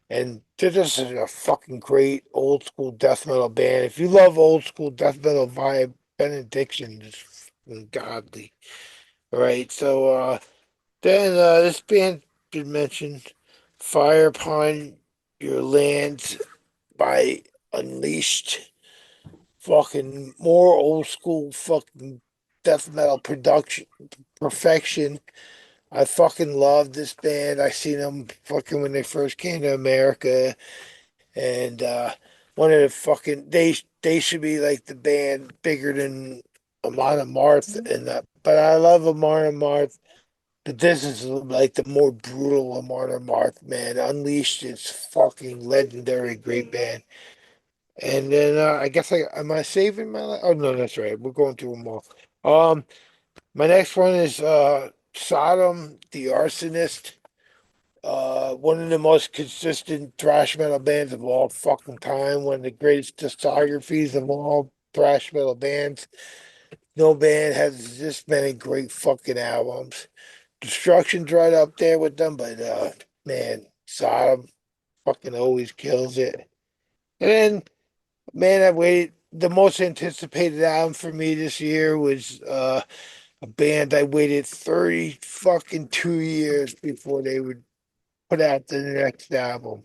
and they're just a fucking great old school death metal band. If you love old school death metal vibe, Benediction is fucking godly. All right, so then this band been mentioned, Fire Upon Your Lands by Unleashed. Fucking more old school fucking death metal production perfection. I fucking love this band. I seen them fucking when they first came to America, and one of the fucking they should be like the band bigger than Amon Amarth, and but I love Amon Amarth. But this is like the more brutal Amon Amarth, man. Unleashed is fucking legendary, great band. And then I guess I am I saving my oh no, that's right. We're going through them all. My next one is Sodom the Arsonist. One of the most consistent thrash metal bands of all fucking time. One of the greatest discographies of all thrash metal bands. No band has this many great fucking albums. Destruction's right up there with them, but man, Sodom fucking always kills it. And then man, I waited. The most anticipated album for me this year was a band I waited 30 fucking 2 years before they would put out the next album.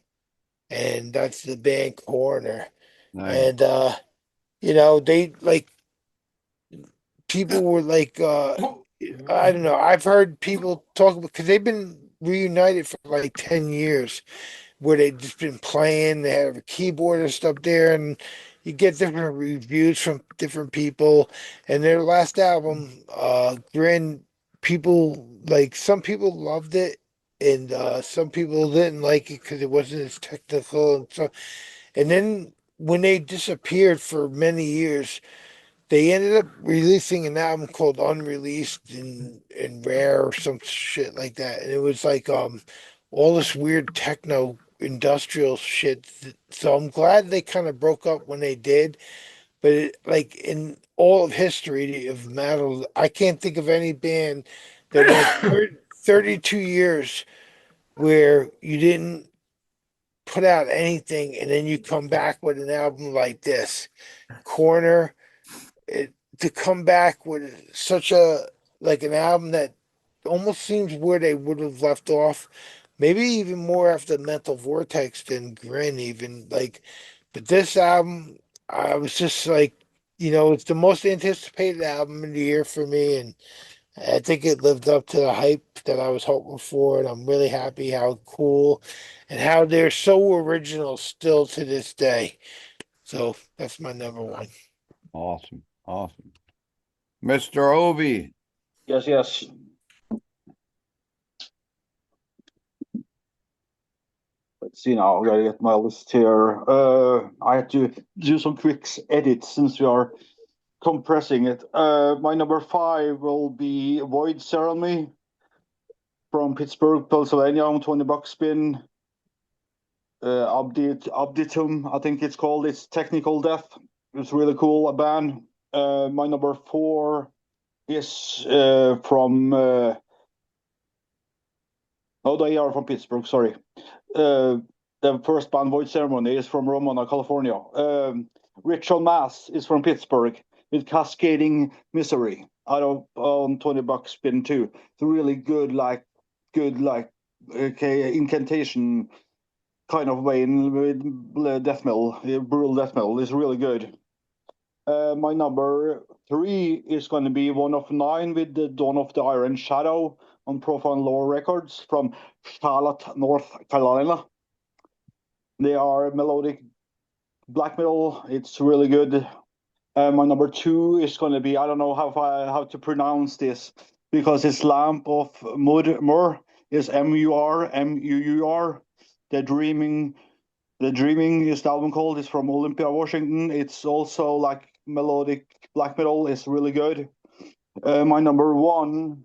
And that's the band Coroner. Nice. And they like people were like I don't know. I've heard people talk because they've been reunited for like 10 years where they just been playing. They have a keyboardist up there, and you get different reviews from different people. And their last album, Grin, people like some people loved it, and some people didn't like it because it wasn't as technical and so. And then when they disappeared for many years, they ended up releasing an album called Unreleased and Rare or some shit like that. And it was like all this weird techno industrial shit. So I'm glad they kind of broke up when they did. But like in all of history of metal, I can't think of any band that went 32 years where you didn't put out anything and then you come back with an album like this. Corner it, to come back with such a like an album that almost seems where they would have left off, maybe even more after Mental Vortex than Grin even like. But this album, I was just like, it's the most anticipated album of the year for me, and I think it lived up to the hype that I was hoping for, and I'm really happy how cool and how they're so original still to this day. So that's my number one. Awesome. Awesome. Mr. Obie. Yes, yes. Let's see now. I gotta get my list here. I had to do some quick edits since we are compressing it. My number 5 will be Void Ceremony from Pittsburgh, Pennsylvania on 20 bucks spin. Abditum, I think it's called. It's technical death. It's really cool, a band. My number 4 is from they are from Pittsburgh, sorry. The first band, Void Ceremony, is from Ramona, California. Ritual Mass is from Pittsburgh with Cascading Misery out of on 20 bucks spin too. It's really good incantation kind of way with death metal, brutal death metal is really good. My number 3 is going to be One of Nine with the Dawn of the Iron Shadow on Profound Lore Records from Charlotte, North Carolina. They are melodic black metal. It's really good. My number 2 is going to be, I don't know how to pronounce this because it's Lamp of Mur is Murmur. The The Dreaming is the album called. It's from Olympia, Washington. It's also like melodic black metal. It's really good. My number one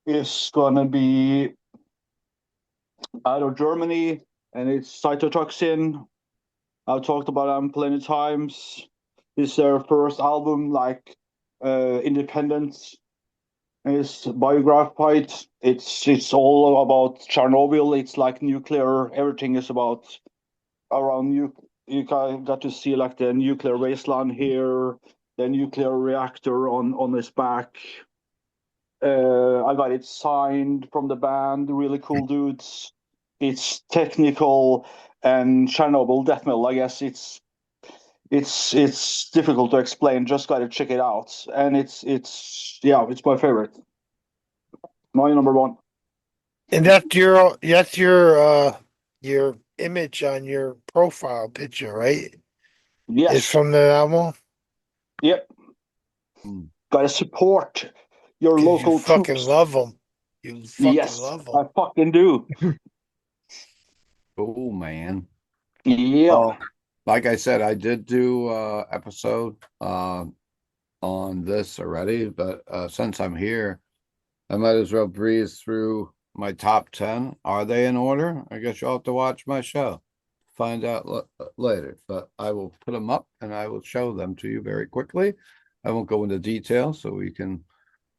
is gonna be out of Germany, and it's Cytotoxin. I've talked about them plenty of times. It's their first album, like independent. It's Biographite. It's all about Chernobyl. It's like nuclear. Everything is about around you got to see like the nuclear wasteland here, the nuclear reactor on his back. I got it signed from the band, really cool dudes. It's technical and Chernobyl death metal. I guess it's difficult to explain. Just got to check it out, and it's my favorite. My number one. And your image on your profile picture, right? Yes. It's from the album. Yep. Got to support your 'Cause local you fucking troops. love them. You fucking Yes, love them. I fucking do. Oh man. Yeah. Well, like I said, I did do episode on this already, but since I'm here, I might as well breeze through my top 10. Are they in order? I guess you'll have to watch my show. Find out later, but I will put them up and I will show them to you very quickly. I won't go into detail so we can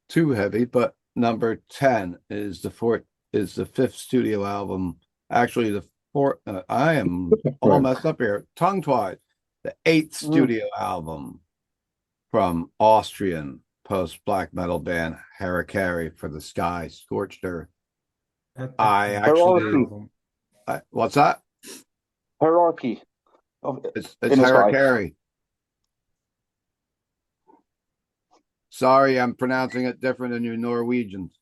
too heavy, but number 10 is the fifth studio album. Actually, the fourth. I am all messed up here, tongue tied. The eighth studio album from Austrian post black metal band Harakiri for the Sky Scorched Earth. What's that? Hierarchy. It's Harakiri. Sorry, I'm pronouncing it different than you Norwegians.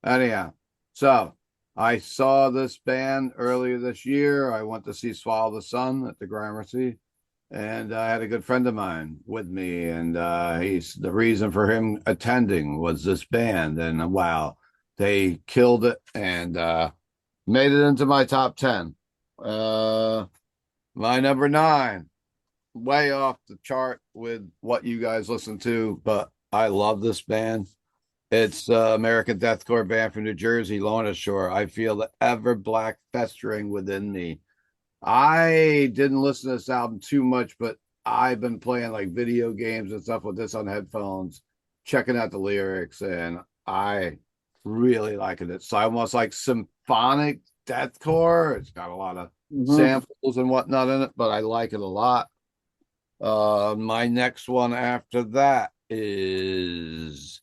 Anyhow, so I saw this band earlier this year. I went to see Swallow the Sun at the Gramercy, and I had a good friend of mine with me, and he's the reason for him attending was this band, and wow, they killed it and made it into my top 10. My number 9, way off the chart with what you guys listen to, but I love this band. It's American deathcore band from New Jersey, Lorna Shore. I feel the ever black festering within me. I didn't listen to this album too much, but I've been playing like video games and stuff with this on headphones, checking out the lyrics, and I really like it. It's almost like symphonic deathcore. It's got a lot of samples and whatnot in it, but I like it a lot. My next one after that is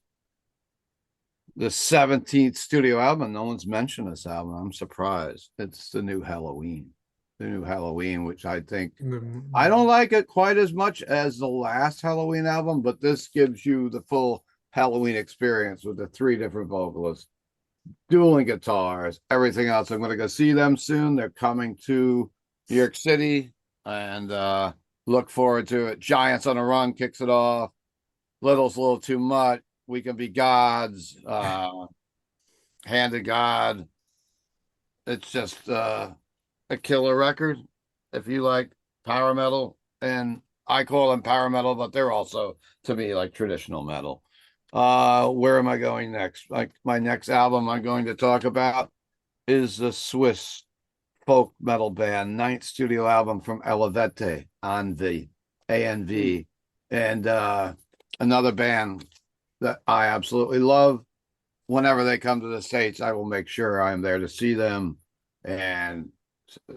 the 17th studio album. No one's mentioned this album. I'm surprised. It's the new Halloween. Which I think I don't like it quite as much as the last Halloween album, but this gives you the full Halloween experience with the 3 different vocalists, dueling guitars, everything else. I'm going to go see them soon. They're coming to New York City, and look forward to it. Giants on a Run kicks it off. Little's a little too much. We Can Be Gods. Hand of God. It's just a killer record. If you like power metal, and I call them power metal, but they're also to me like traditional metal. Where am I going next? Like my next album I'm going to talk about is the Swiss folk metal band 9th studio album from Elevete, Anvi, ANV, and another band that I absolutely love. Whenever they come to the States, I will make sure I'm there to see them, and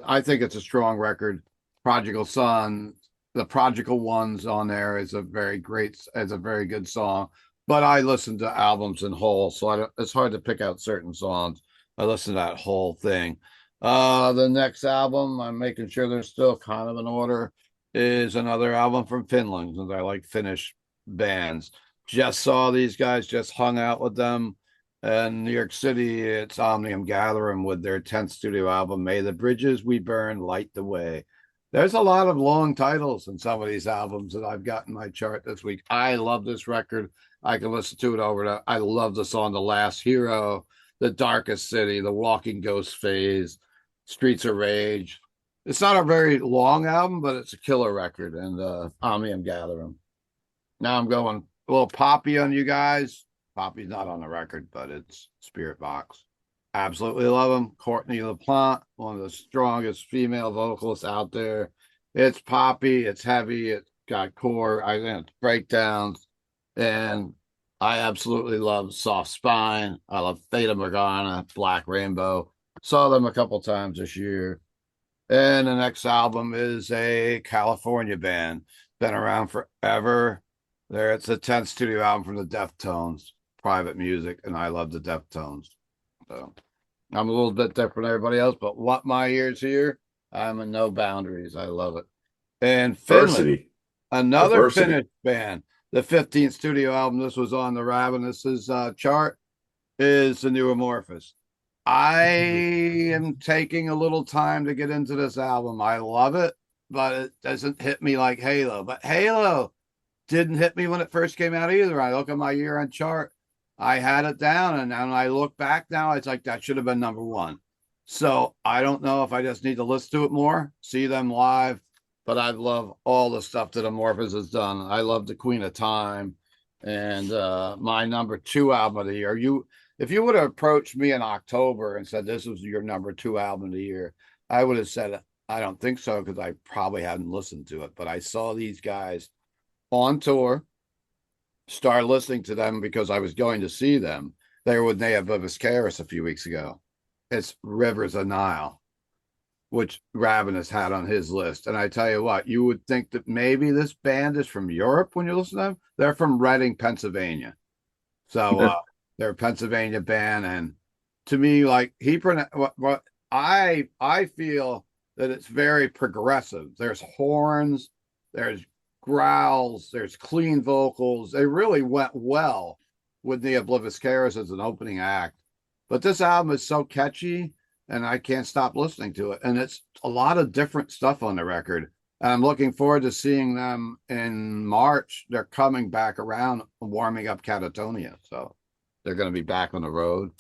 I think it's a strong record. Prodigal Son, the Prodigal Ones on there is a very good song. But I listen to albums in whole, so it's hard to pick out certain songs. I listen to that whole thing. The next album, I'm making sure they're still kind of in order, is another album from Finland, because I like Finnish bands. Just saw these guys, just hung out with them in New York City. It's Omnium Gatherum with their 10th studio album, May the Bridges We Burn Light the Way. There's a lot of long titles in some of these albums that I've got in my chart this week. I love this record. I can listen to it over. I love the song The Last Hero, The Darkest City, The Walking Ghost Phase, Streets of Rage. It's not a very long album, but it's a killer record. And Omni and Gathering. Now I'm going a little poppy on you guys. Poppy's not on the record, but it's Spirit Box. Absolutely love them. Courtney LaPlante, one of the strongest female vocalists out there. It's poppy, it's heavy, it's got core, I think it's breakdowns, and I absolutely love Soft Spine. I love Theta Morgana, Black Rainbow. Saw them a couple times this year. And the next album is a California band, been around forever. It's the 10th studio album from the Deftones, Private Music, and I love the Deftones. So I'm a little bit different than everybody else, but what my ears here, I'm in no boundaries. I love it. And Finland, another Diversity. Finnish band, the 15th studio album. This was on the Ravenous's chart, is the new Amorphous. I am taking a little time to get into this album. I love it, but it doesn't hit me like Halo. But Halo didn't hit me when it first came out either. I look at my year-end chart. I had it down, and when I look back now, it's like that should have been number one. So I don't know if I just need to listen to it more, see them live, but I love all the stuff that Amorphous has done. I love the Queen of Time, and my number 2 album of the year. If you would have approached me in October and said this was your number 2 album of the year, I would have said I don't think so, because I probably hadn't listened to it. But I saw these guys on tour, started listening to them because I was going to see them. They were with Nea Viviscaris a few weeks ago. It's Rivers of Nile, which Ravenous had on his list. And I tell you what, you would think that maybe this band is from Europe when you listen to them. They're from Reading, Pennsylvania. So they're a Pennsylvania band. And to me, like what I feel that it's very progressive. There's horns, there's growls, there's clean vocals. They really went well with Nea Viviscaris as an opening act. But this album is so catchy, and I can't stop listening to it. And it's a lot of different stuff on the record. And I'm looking forward to seeing them in March. They're coming back around, warming up Catatonia. So they're going to be back on the road.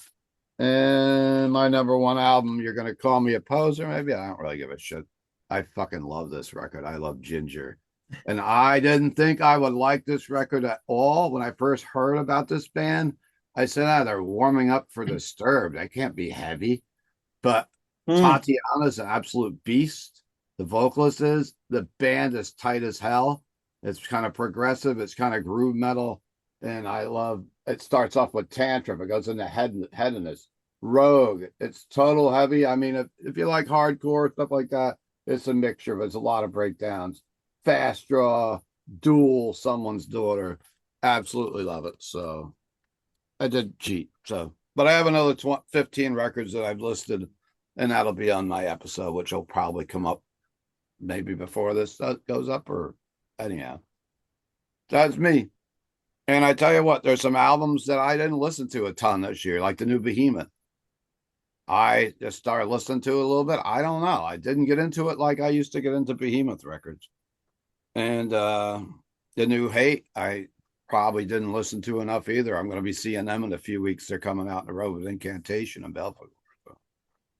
And my number 1 album, you're going to call me a poser, maybe? I don't really give a shit. I fucking love this record. I love Ginger. And I didn't think I would like this record at all. When I first heard about this band, I said, they're warming up for Disturbed. They can't be heavy. But Tatiana's an absolute beast. The vocalist is. The band is tight as hell. It's kind of progressive. It's kind of groove metal. And I love, it starts off with Tantrum. It goes into Headiness. Rogue. It's total heavy. I mean, if you like hardcore, stuff like that, it's a mixture, but it's a lot of breakdowns. Fast Draw, Duel, Someone's Daughter. Absolutely love it. So I did cheat. So, but I have another 15 records that I've listed, and that'll be on my episode, which will probably come up maybe before this goes up, or anyhow. That's me. And I tell you what, there's some albums that I didn't listen to a ton this year, like the new Behemoth. I just started listening to it a little bit. I don't know. I didn't get into it like I used to get into Behemoth records. And the new Hate, I probably didn't listen to enough either. I'm going to be seeing them in a few weeks. They're coming out in the road with Incantation and Belfast. So,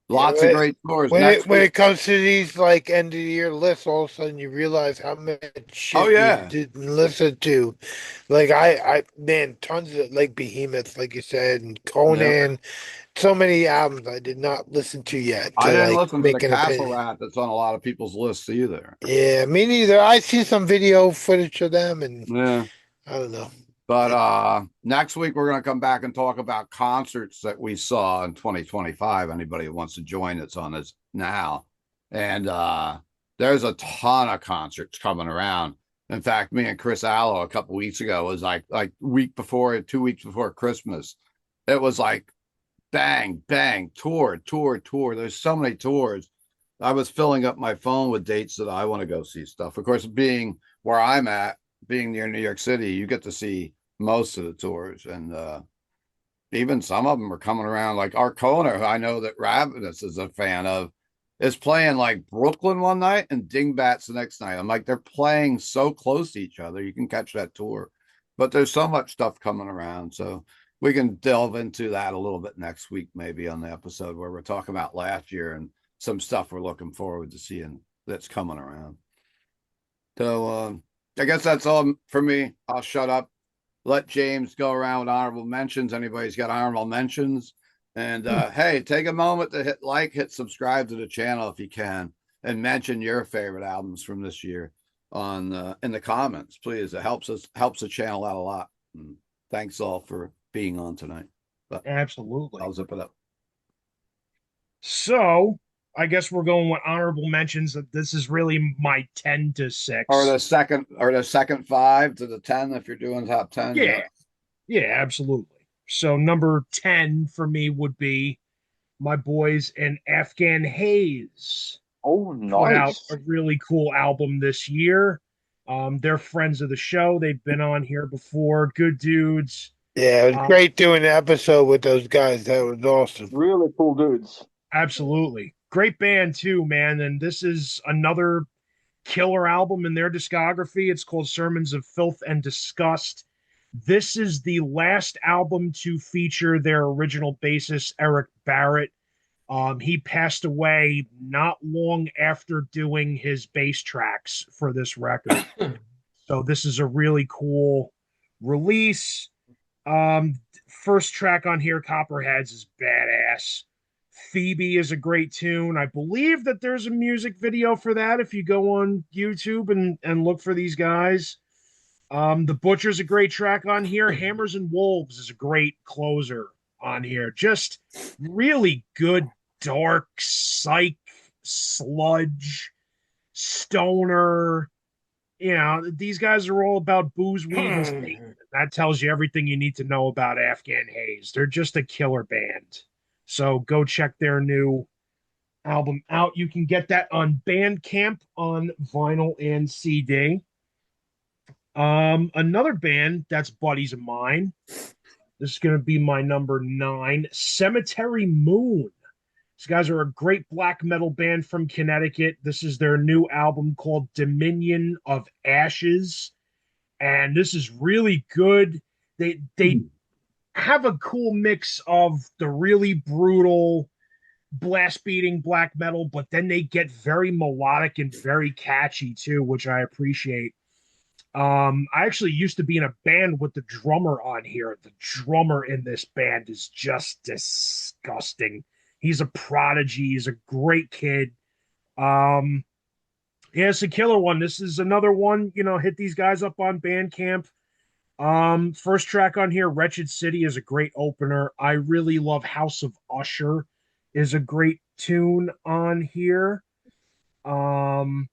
lots of great tours. When it comes to these like end of the year lists, all of a sudden you realize how much shit you didn't listen to. Like I man, tons of like Behemoth, like you said, and Conan. So many albums I did not listen to yet. I didn't listen to the Castle Rat that's on a lot of people's lists either. Yeah, me neither. I see some video footage of them, and I don't know. But next week we're going to come back and talk about concerts that we saw in 2025. Anybody who wants to join us on this now. And there's a ton of concerts coming around. In fact, me and Chris Allo a couple weeks ago was like 2 weeks before Christmas. It was like bang, bang, tour. There's so many tours. I was filling up my phone with dates that I want to go see stuff. Of course, being where I'm at, being near New York City, you get to see most of the tours. And even some of them are coming around. Like Arcona, who I know that Ravenous is a fan of, is playing like Brooklyn one night and Dingbats the next night. I'm like, they're playing so close to each other. You can catch that tour. But there's so much stuff coming around. So we can delve into that a little bit next week, maybe on the episode where we're talking about last year and some stuff we're looking forward to seeing that's coming around. So I guess that's all for me. I'll shut up. Let James go around with honorable mentions. Anybody's got honorable mentions. And hey, take a moment to hit subscribe to the channel if you can, and mention your favorite albums from this year on in the comments, please. It helps the channel out a lot. And thanks all for being on tonight. But Absolutely. I'll zip it up. So I guess we're going with honorable mentions. That this is really my 10 to 6. Or the second 5 to the 10 if you're doing top 10. Yeah, absolutely. So number 10 for me would be my boys in Afghan Haze. Oh, Put out nice. a really cool album this year. They're friends of the show. They've been on here before. Good dudes. Yeah, it was great doing the episode with those guys. That was awesome. Really cool dudes. Absolutely. Great band too, man. And this is another killer album in their discography. It's called Sermons of Filth and Disgust. This is the last album to feature their original bassist, Eric Barrett. He passed away not long after doing his bass tracks for this record. So this is a really cool release. First track on here, Copperheads, is badass. Phoebe is a great tune. I believe that there's a music video for that if you go on YouTube and look for these guys. The Butcher's a great track on here. Hammers and Wolves is a great closer on here. Just really good, dark, psych, sludge, stoner. You know, these guys are all about booze, weed, and Satan. That tells you everything you need to know about Afghan Haze. They're just a killer band. So go check their new album out. You can get that on Bandcamp on vinyl and CD. Another band that's buddies of mine. This is going to be my number 9, Cemetery Moon. These guys are a great black metal band from Connecticut. This is their new album called Dominion of Ashes, and this is really good. They have a cool mix of the really brutal blast beating black metal, but then they get very melodic and very catchy too, which I appreciate. I actually used to be in a band with the drummer on here. The drummer in this band is just disgusting. He's a prodigy. He's a great kid. Yeah, it's a killer one. This is another one, hit these guys up on Bandcamp. First track on here, Wretched City, is a great opener. I really love House of Usher is a great tune on here. Temporal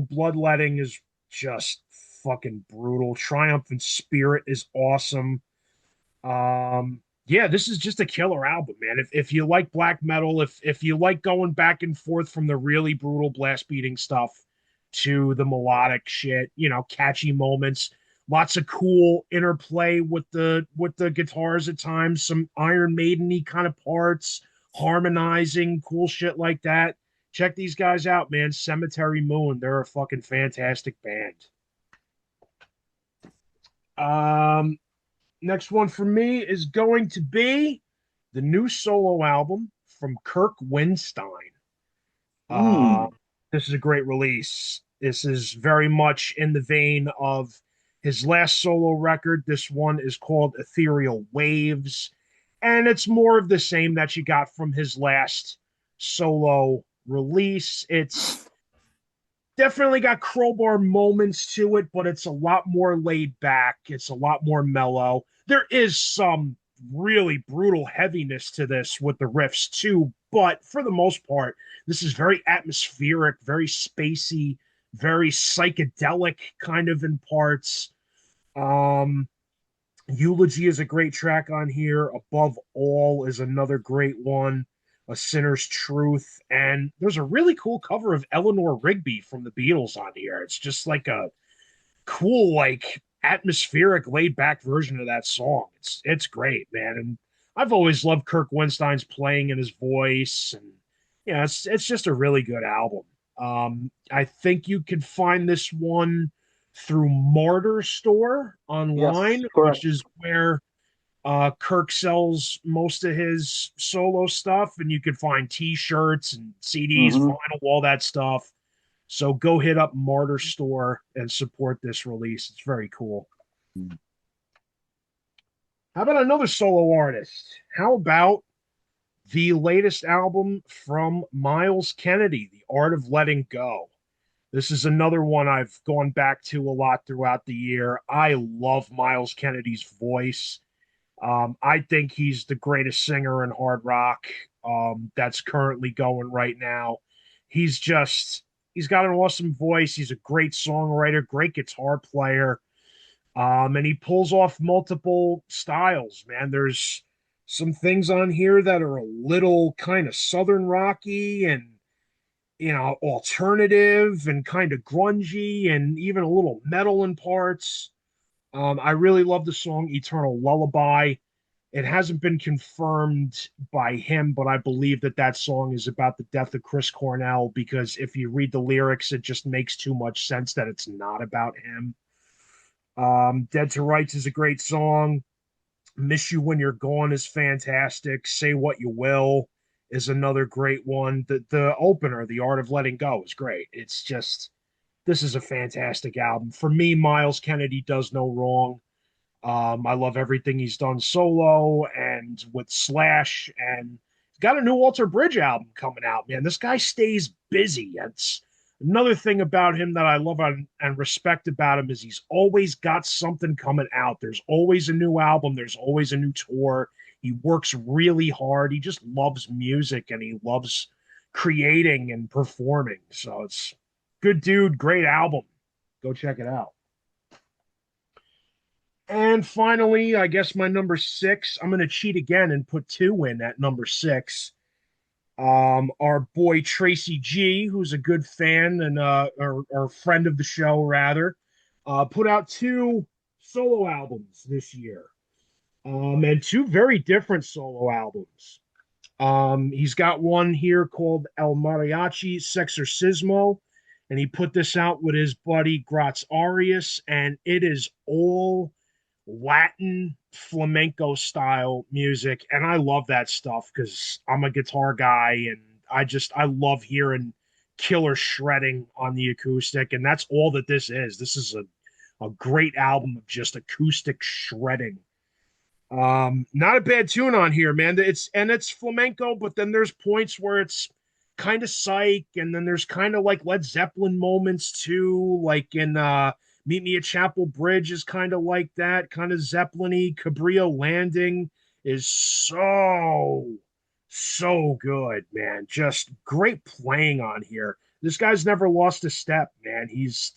Bloodletting is just fucking brutal. Triumphant Spirit is awesome. Yeah, this is just a killer album, man. If you like black metal, if you like going back and forth from the really brutal blast beating stuff to the melodic shit, catchy moments, lots of cool interplay with the guitars at times, some Iron Maiden-y kind of parts, harmonizing, cool shit like that. Check these guys out, man. Cemetery Moon. They're a fucking fantastic band. Next one for me is going to be the new solo album from Kirk Winstein. This is a great release. This is very much in the vein of his last solo record. This one is called Ethereal Waves, and it's more of the same that you got from his last solo release. It's definitely got crowbar moments to it, but it's a lot more laid back. It's a lot more mellow. There is some really brutal heaviness to this with the riffs too, but for the most part, this is very atmospheric, very spacey, very psychedelic kind of in parts. Eulogy is a great track on here. Above All is another great one. A Sinner's Truth, and there's a really cool cover of Eleanor Rigby from the Beatles on here. It's just like a cool, like atmospheric, laid back version of that song. It's great, man. And I've always loved Kirk Winstein's playing and his voice, and it's just a really good album. I think you can find this one through Martyr Store online, Yes, correct. which is where Kirk sells most of his solo stuff, and you can find T-shirts and CDs, vinyl, all that stuff. So go hit up Martyr Store and support this release. It's very cool. How about another solo artist? How about the latest album from Miles Kennedy, The Art of Letting Go? This is another one I've gone back to a lot throughout the year. I love Miles Kennedy's voice. I think he's the greatest singer in hard rock that's currently going right now. He's got an awesome voice. He's a great songwriter, great guitar player. And he pulls off multiple styles, man. There's some things on here that are a little kind of southern rocky and alternative and kind of grungy and even a little metal in parts. I really love the song Eternal Lullaby. It hasn't been confirmed by him, but I believe that song is about the death of Chris Cornell, because if you read the lyrics, it just makes too much sense that it's not about him. Dead to Rights is a great song. Miss You When You're Gone is fantastic. Say What You Will is another great one. The opener, The Art of Letting Go, is great. This is a fantastic album. For me, Miles Kennedy does no wrong. I love everything he's done solo and with Slash, and he's got a new Alter Bridge album coming out, man. This guy stays busy. It's another thing about him that I love and respect about him is he's always got something coming out. There's always a new album. There's always a new tour. He works really hard. He just loves music and he loves creating and performing. So it's good dude, great album. Go check it out. And finally, I guess my number 6, I'm going to cheat again and put 2 in at number 6. Our boy Tracy G, who's a good fan and or friend of the show, rather, put out 2 solo albums this year, and 2 very different solo albums. He's got one here called El Mariachi Sexorcismo, and he put this out with his buddy Gratz Arias, and it is all Latin flamenco style music, and I love that stuff because I'm a guitar guy, and I love hearing killer shredding on the acoustic, and that's all that this is. This is a great album of just acoustic shredding. Not a bad tune on here, man. It's flamenco, but then there's points where it's kind of psych, and then there's kind of like Led Zeppelin moments too, like in Meet Me at Chapel Bridge is kind of like that, kind of Zeppelin-y. Cabrillo Landing is so good, man. Just great playing on here. This guy's never lost a step, man. He's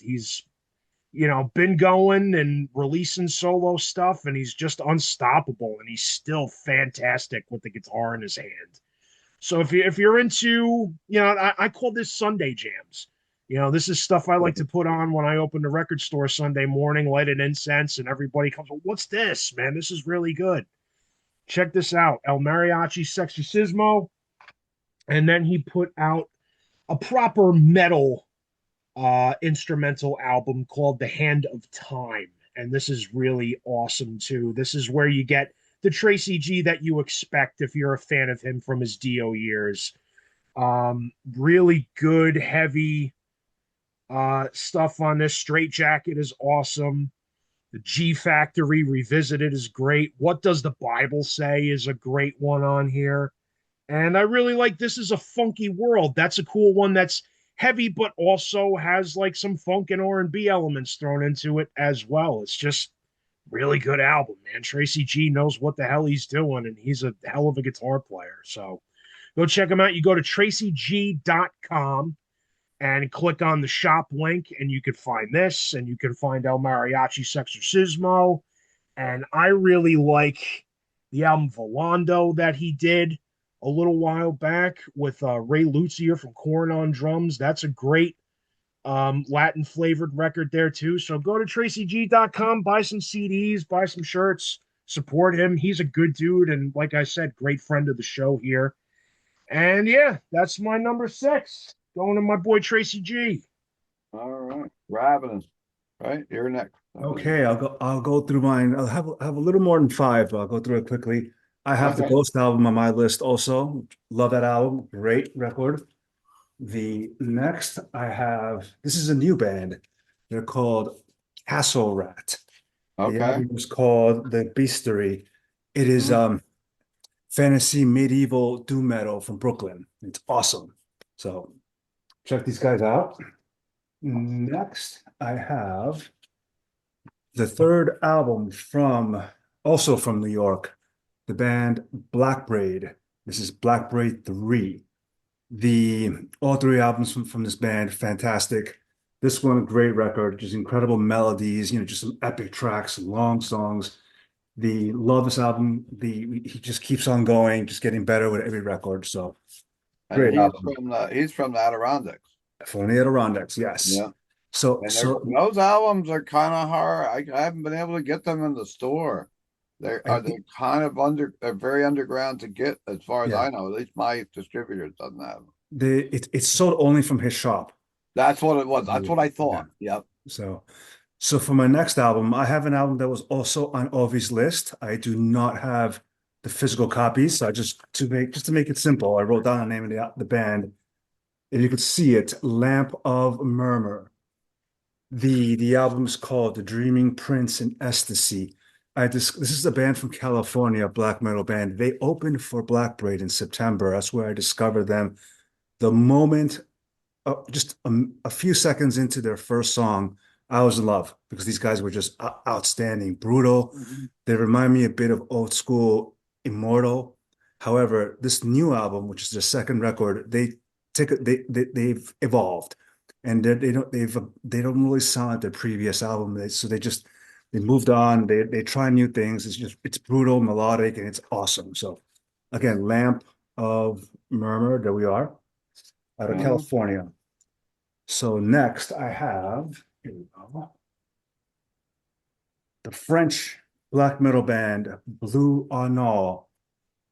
been going and releasing solo stuff, and he's just unstoppable, and he's still fantastic with the guitar in his hand. So if you're into, I call this Sunday jams. This is stuff I like to put on when I open the record store Sunday morning, light an incense, and everybody comes, well, what's this, man? This is really good. Check this out. El Mariachi Sexorcismo. And then he put out a proper metal instrumental album called The Hand of Time. And this is really awesome, too. This is where you get the Tracy G that you expect if you're a fan of him from his Dio years. Really good, heavy stuff on this. Straight Jacket is awesome. The G Factory Revisited is great. What Does the Bible Say is a great one on here. And I really like This Is a Funky World. That's a cool one that's heavy, but also has like some funk and R&B elements thrown into it as well. It's just really good album, man. Tracy G knows what the hell he's doing, and he's a hell of a guitar player. So go check him out. You go to tracyg.com and click on the shop link, and you can find this, and you can find El Mariachi Sexorcismo. And I really like the album Volando that he did a little while back with Ray Luzier from Korn on drums. That's a great Latin flavored record there too. So go to tracyg.com, buy some CDs, buy some shirts, support him. He's a good dude, and like I said, great friend of the show here. And yeah, that's my number 6. Going to my boy Tracy G. All right. Ravenous. right? You're next. Okay, I'll go through mine. I'll have a little more than five, but I'll go through it quickly. I have the Okay. Ghost album on my list also. Love that album. Great record. The next I have, this is a new band. They're called Castle Rat. The Okay. album is called The Beastery. It is fantasy medieval doom metal from Brooklyn. It's awesome. So check these guys out. Next, I have the third album from also from New York, the band Black Braid. This is Black Braid 3. The all three albums from this band, fantastic. This one, great record, just incredible melodies, just some epic tracks, some long songs. The love this album. He just keeps on going, just getting better with every record. So And great album. he's from the Adirondacks. From the Adirondacks, yes. Yeah. So And so those albums are kind of hard. I haven't been able to get them in the store. They're kind of they're very underground to get, as far as yeah, I know. At least my distributor doesn't have them. it's sold only from his shop. That's what it was. That's what I thought. Yeah. Yep. So for my next album, I have an album that was also on Obie's list. I do not have the physical copies, so to make it simple, I wrote down the name of the band, and you could see it, Lamp of Murmur. The album is called The Dreaming Prince in Ecstasy. This is a band from California, a black metal band. They opened for Black Braid in September. That's where I discovered them. The moment, just a few seconds into their first song, I was in love because these guys were just outstanding, brutal. They remind me a bit of old school Immortal. However, this new album, which is their second record, they've evolved, and they don't really sound like their previous album. They moved on. They try new things. It's brutal, melodic, and it's awesome. So again, Lamp of Murmur. There we are, out of California. So next I have, here we go, the French black metal band Blue Arnault.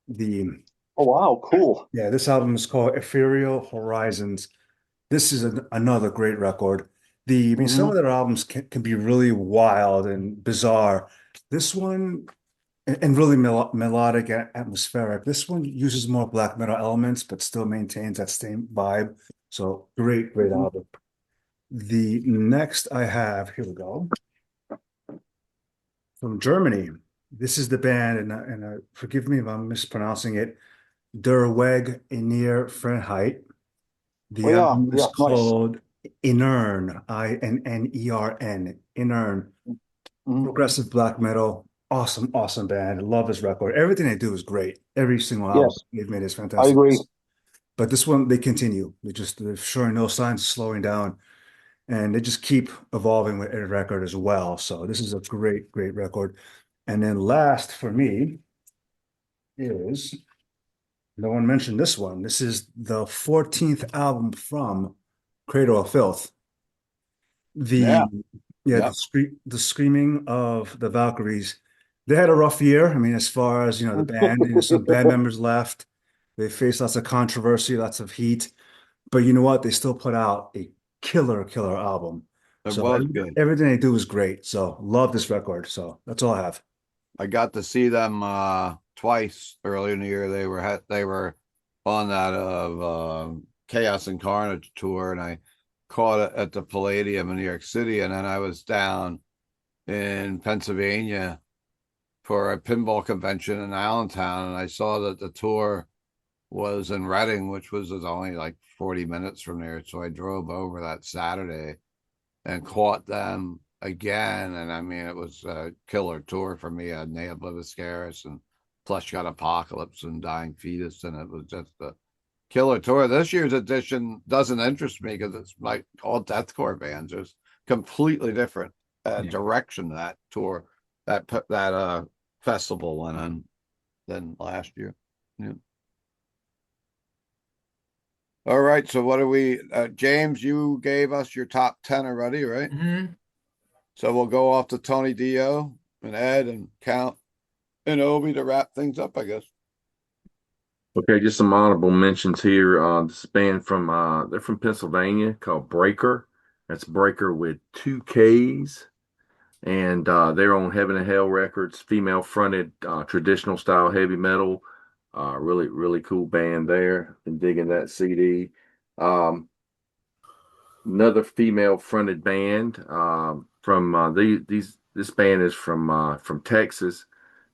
Oh wow, cool. This album is called Ethereal Horizons. This is another great record. Some of their albums can be really wild and bizarre. This one, and really melodic and atmospheric. This one uses more black metal elements, but still maintains that same vibe. So great album. The next I have, here we go, from Germany. This is the band, and forgive me if I'm mispronouncing it, Der Weg Inner Freiheit. The album is called Innern, Innern, Innern. Progressive black metal. Awesome band. Love this record. Everything they do is great. Every single album they've made is fantastic. I agree. But this one, they continue. They're showing no signs of slowing down. And they just keep evolving with every record as well. So this is a great record. And then last for me is, no one mentioned this one. This is the 14th album from Cradle of Filth. The Screaming of the Valkyries. They had a rough year. I mean, as far as the band, some band members left. They faced lots of controversy, lots of heat. But you know what? They still put out a killer album. Everything they do is great. So love this record. So that's all I have. I got to see them twice earlier in the year. They were on that Chaos and Carnage tour, and I caught it at the Palladium in New York City, and then I was down in Pennsylvania for a pinball convention in Allentown, and I saw that the tour was in Reading, which was only like 40 minutes from there. So I drove over that Saturday and caught them again. And I mean, it was a killer tour for me. I had Nea Bliviscaris and Plush Got Apocalypse and Dying Fetus, and it was just a killer tour. This year's edition doesn't interest me because it's like all deathcore bands. It's completely different direction that tour, that festival went on than last year. Yeah. All right. So what do we, James, you gave us your top 10 already, right? So we'll go off to Tony Dio and Ed and Count and Obie to wrap things up, I guess. Okay, just some honorable mentions here. This band they're from Pennsylvania called Breaker. That's Breaker with 2 Ks. And they're on Heaven and Hell Records, female fronted traditional style heavy metal. Really, really cool band there. Been digging that CD. Um, Another female fronted band from this band is from Texas.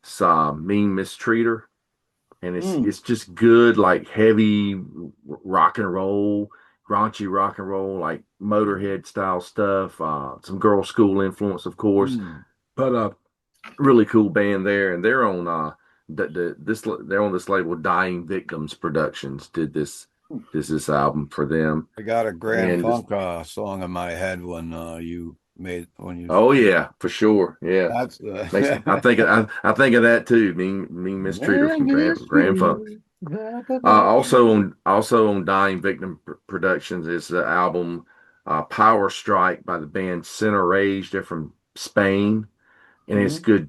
It's Mean Mistreater, and it's just good, like heavy rock and roll, raunchy rock and roll, like Motorhead style stuff. Some girl school influence, of course, but really cool band there, and they're on they're on this label, Dying Victims Productions. Did this album for them. I got a Grand And Funk song in my head when you made when you. oh yeah, for sure, yeah. That's I think of that too. Mean Mistreater from Grand Funk. Also on Dying Victim Productions is the album Power Strike by the band Center Rage. They're from Spain, and it's good,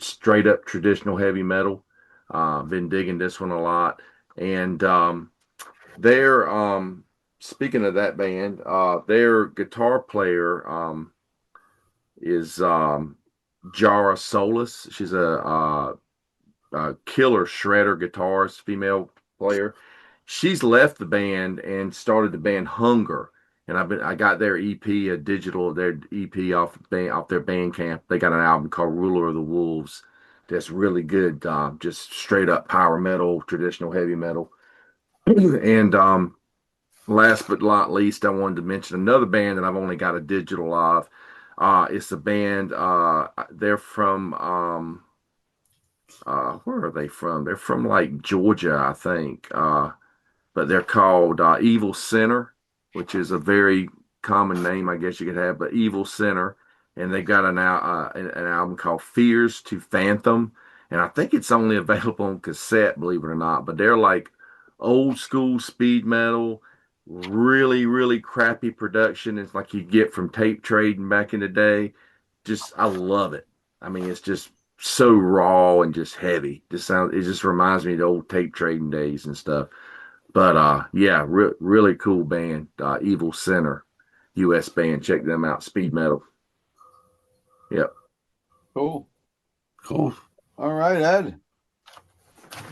straight up traditional heavy metal. Been digging this one a lot, and they're speaking of that band, their guitar player is Jara Solis. She's a killer shredder guitarist, female player. She's left the band and started the band Hunger, and I got their EP, their EP off their Bandcamp. They got an album called Ruler of the Wolves that's really good, just straight up power metal, traditional heavy metal. And last but not least, I wanted to mention another band that I've only got a digital of. It's a band. They're from where are they from? They're from like Georgia, I think. But they're called Evil Center, which is a very common name, I guess you could have. But Evil Center, and they got an album called Fears to Phantom, and I think it's only available on cassette, believe it or not. But they're like old school speed metal, really, really crappy production. It's like you get from tape trading back in the day. Just, I love it. I mean, it's just so raw and just heavy. It just reminds me of the old tape trading days and stuff. But yeah, really cool band. Evil Center, US band. Check them out. Speed metal. Yep. Cool. All right, Ed.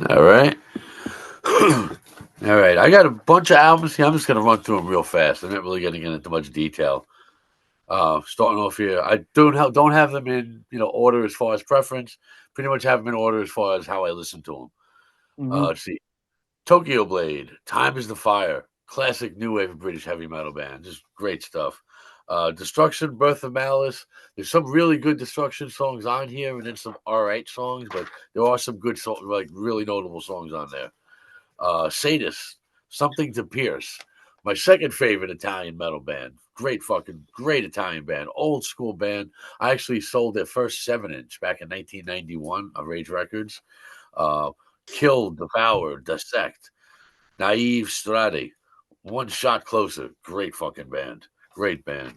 All right. All right. I got a bunch of albums here. I'm just going to run through them real fast. I'm not really going to get into much detail. Starting off here, I don't have them in order as far as preference. Pretty much have them in order as far as how I listen to them. Let's see. Tokyo Blade, Time is the Fire, classic new wave British heavy metal band. Just great stuff. Destruction, Birth of Malice. There's some really good Destruction songs on here, and then some alright songs, but there are some good songs, like really notable songs on there. Sadist, Something to Pierce. My second favorite Italian metal band. Great Italian band. Old school band. I actually sold their first 7-inch back in 1991 on Rage Records. Kill, Devour, Dissect. Naive Strade. One Shot Closer. Great fucking band. Great band.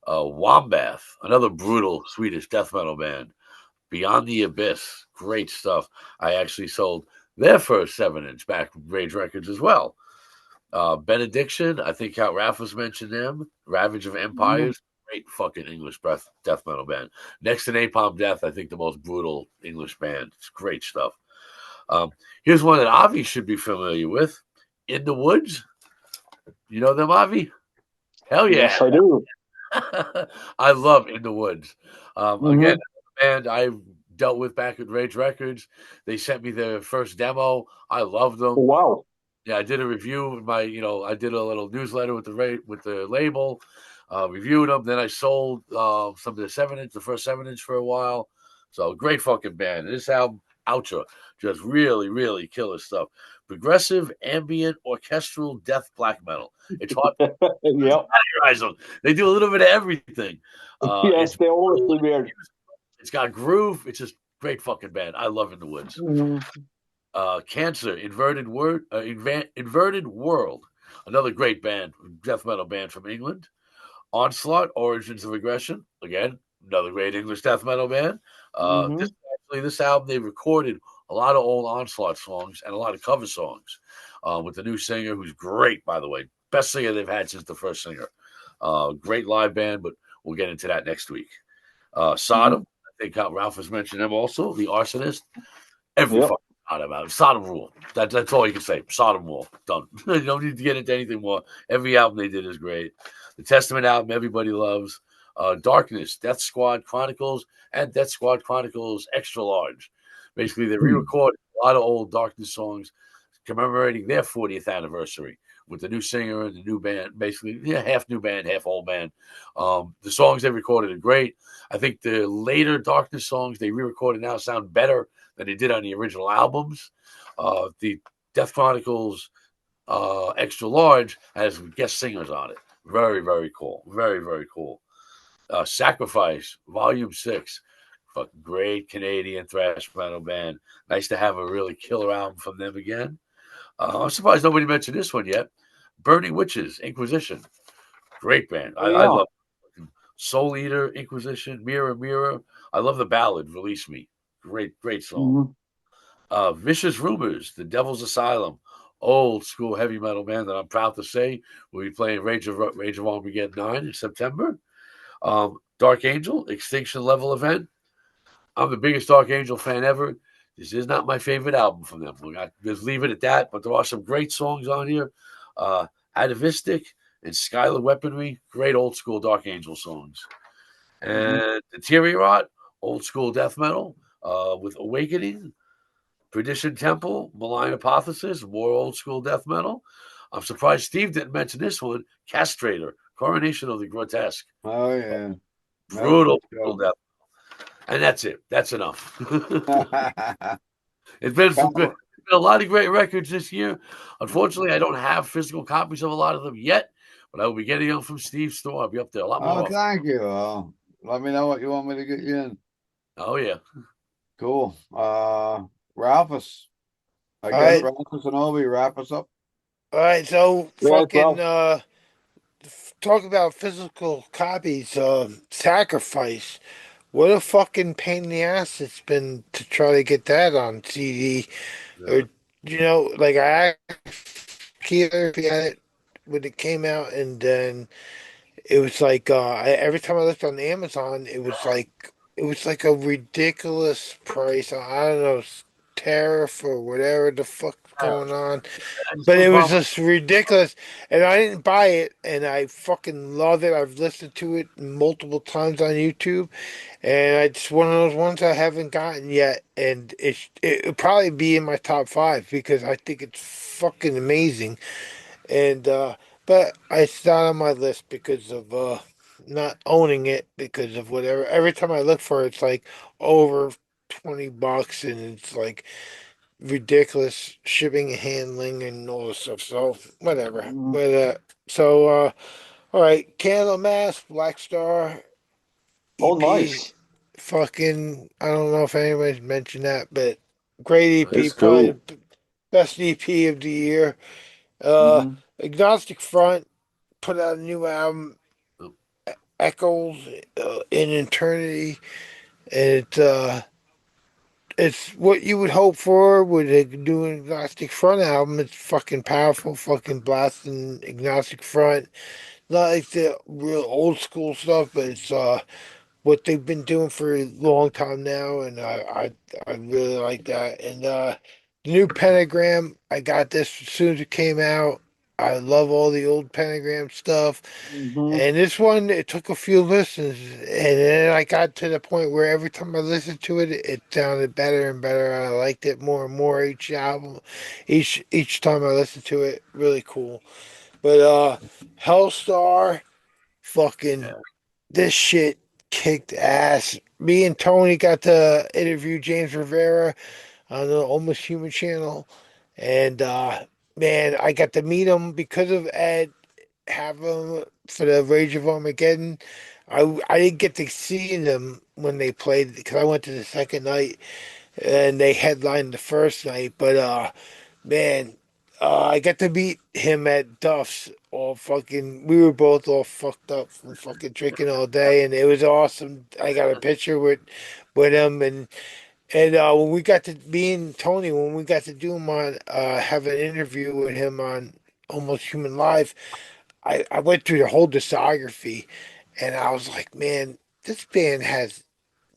Wombath. Another brutal Swedish death metal band. Beyond the Abyss. Great stuff. I actually sold their first 7-inch back from Rage Records as well. Benediction, I think how Ralphus mentioned them. Ravage of Empires, great fucking English death metal band. Next to Napalm Death, I think the most brutal English band. It's great stuff. Here's one that Avi should be familiar with. In the Woods. You know them, Avi? Hell yeah. Yes, I do. I love In the Woods. Again, a band I dealt with back at Rage Records. They sent me their first demo. I loved them. Oh, wow. Yeah, I did a review. I did a little newsletter with the label, reviewed them. Then I sold some of the 7-inch, the first 7-inch for a while. So great fucking band. This album, Outro, just really, really killer stuff. Progressive, ambient, orchestral, death black metal. It's hard to categorize them. They do a little bit of everything. Yes, they're honestly weird. It's got groove. It's just great fucking band. I love In the Woods. Cancer, Inverted World, another great band, death metal band from England. Onslaught, Origins of Aggression, again, another great English death metal band. This album, they recorded a lot of old Onslaught songs and a lot of cover songs with the new singer, who's great, by the way. Best singer they've had since the first singer. Great live band, but we'll get into that next week. Sodom, I think Ralphus mentioned them also. The Arsonist, every fucking Sodom album. Sodom rule. That's all you can say. Sodom rule. Done. You don't need to get into anything more. Every album they did is great. The Testament album, everybody loves. Darkness, Death Squad Chronicles, and Death Squad Chronicles Extra Large. Basically, they re-recorded a lot of old Darkness songs commemorating their 40th anniversary with the new singer and the new band, basically, half new band, half old band. The songs they recorded are great. I think the later Darkness songs they re-recorded now sound better than they did on the original albums. The Death Chronicles Extra Large has guest singers on it. Very, very cool. Very, very cool. Sacrifice, Volume 6. Fucking great Canadian thrash metal band. Nice to have a really killer album from them again. I'm surprised nobody mentioned this one yet. Burning Witches, Inquisition. Great band. I love Soul Eater, Inquisition, Mirror, Mirror. I love the ballad, Release Me. Great, great song. Vicious Rumors, The Devil's Asylum. Old school heavy metal band that I'm proud to say will be playing Rage of Armageddon 9 in September. Dark Angel, Extinction Level Event. I'm the biggest Dark Angel fan ever. This is not my favorite album from them. We'll just leave it at that. But there are some great songs on here. Atavistic and Skylar Weaponry, great old school Dark Angel songs. And Deteriorate, old school death metal with Awakening, Perdition Temple, Malign Hypothesis, more old school death metal. I'm surprised Steve didn't mention this one, Castrator, Coronation of the Grotesque. Oh, yeah. Brutal death. And that's it. That's enough. It's been a lot of great records this year. Unfortunately, I don't have physical copies of a lot of them yet, but I will be getting them from Steve's store. I'll be up there a lot more. Oh, thank you. Let me know what you want me to get you in. Oh, yeah. Cool. Ralphus. I guess Ralphus and Obie wrap us up. All right, so fucking talk about physical copies. Sacrifice. What a fucking pain in the ass it's been to try to get that on CD. Or like I asked Keeler if he had it when it came out, and then it was like every time I looked on Amazon, it was like a ridiculous price. I don't know, tariff or whatever the fuck's going on. But it was just ridiculous. And I didn't buy it, and I fucking love it. I've listened to it multiple times on YouTube. And it's one of those ones I haven't gotten yet. And it'll probably be in my top 5 because I think it's fucking amazing. And but it's not on my list because of not owning it because of whatever. Every time I look for it, it's like over $20 and it's like ridiculous shipping and handling and all this stuff. So whatever. But all right, Candlemass, Black Star, EP. Oh, nice. Fucking, I don't know if anybody's mentioned that, but great EP, It's probably cool. the best EP of the year. Agnostic Front put out a new album, Echoes in Eternity, and it's what you would hope for with a new Agnostic Front album. It's fucking powerful, fucking blasting Agnostic Front. Not like the real old school stuff, but it's what they've been doing for a long time now, and I really like that. And the new Pentagram, I got this as soon as it came out. I love all the old Pentagram stuff. And this one, it took a few listens, and then I got to the point where every time I listened to it, it sounded better and better. I liked it more and more each album, each time I listened to it. Really cool. But Hellstar, fucking this shit kicked ass. Me and Tony got to interview James Rivera on the Almost Human channel, and man, I got to meet him because of Ed. Have him for the Rage of Armageddon. I didn't get to see them when they played because I went to the second night and they headlined the first night. But man, I got to meet him at Duff's. All fucking, we were both all fucked up from fucking drinking all day, and it was awesome. I got a picture with him, and when we got to me and Tony, when we got to do him on have an interview with him on Almost Human Live, I went through the whole discography, and I was like, man, this band has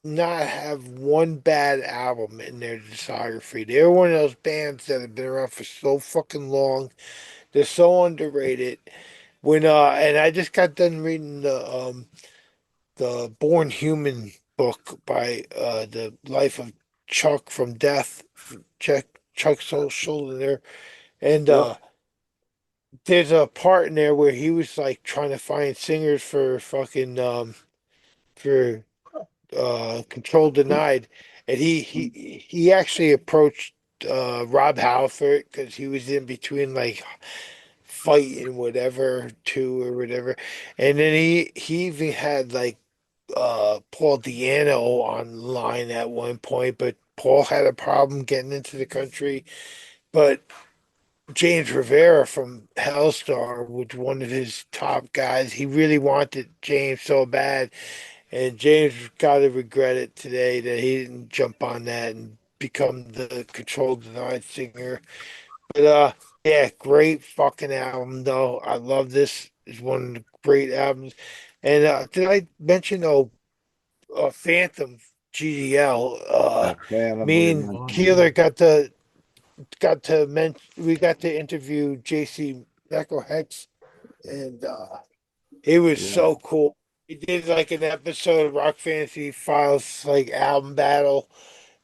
not have one bad album in their discography. They're one of those bands that have been around for so fucking long. They're so underrated. When and I just got done reading the Born Human book by the life of Chuck from Death, Chuck Schuldiner, and Yep. there's a part in there where he was like trying to find singers for fucking for Control Denied, and he actually approached Rob Halford because he was in between like fighting whatever two or whatever, and then he even had like Paul Diano online at one point, but Paul had a problem getting into the country. But James Rivera from Hellstar was one of his top guys. He really wanted James so bad, and James got to regret it today that he didn't jump on that and become the Control Denied singer. But yeah, great fucking album though. I love this. It's one of the great albums. And did I mention Phantom GDL? fan, I Me believe. and Oh, Keeler we got to interview JC Echo Hex, and it was Yeah. so cool. He did like an episode of Rock Fantasy Files, like album battle.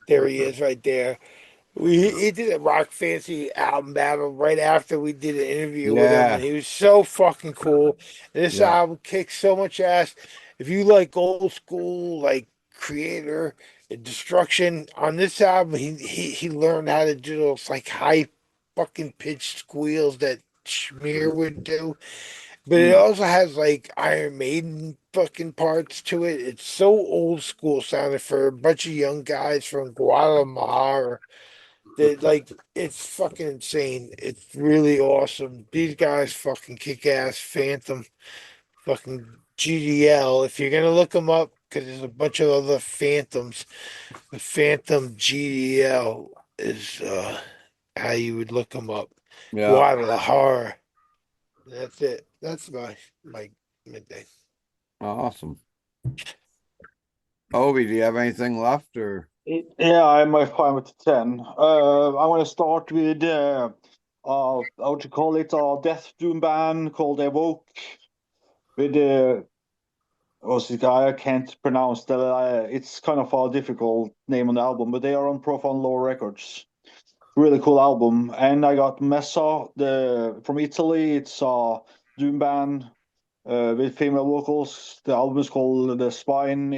There he is, right there. He did a Rock Fantasy album battle right after we did an interview with him, Yeah. and he was so fucking cool. This Yeah. album kicks so much ass. If you like old school, like Creator and Destruction, on this album, he learned how to do those like high fucking pitched squeals that Schmear would do. But it Mm. also has like Iron Maiden fucking parts to it. It's so old school sounding for a bunch of young guys from Guatemala. That like it's fucking insane. It's really awesome. These guys fucking kick ass. Phantom, fucking GDL. If you're gonna look them up, because there's a bunch of other Phantoms. The Phantom GDL is how you would look them up. Yeah. Guadalajara. That's it. That's my midday. Awesome. Obie, do you have anything left or? Yeah, I'm fine with 10. I want to start with what you call it, a death doom band called Evoke with what's the guy? I can't pronounce that. It's kind of a difficult name on the album, but they are on Profound Law Records. Really cool album. And I got Messa from Italy. It's a doom band with female vocals. The album is called The Spine.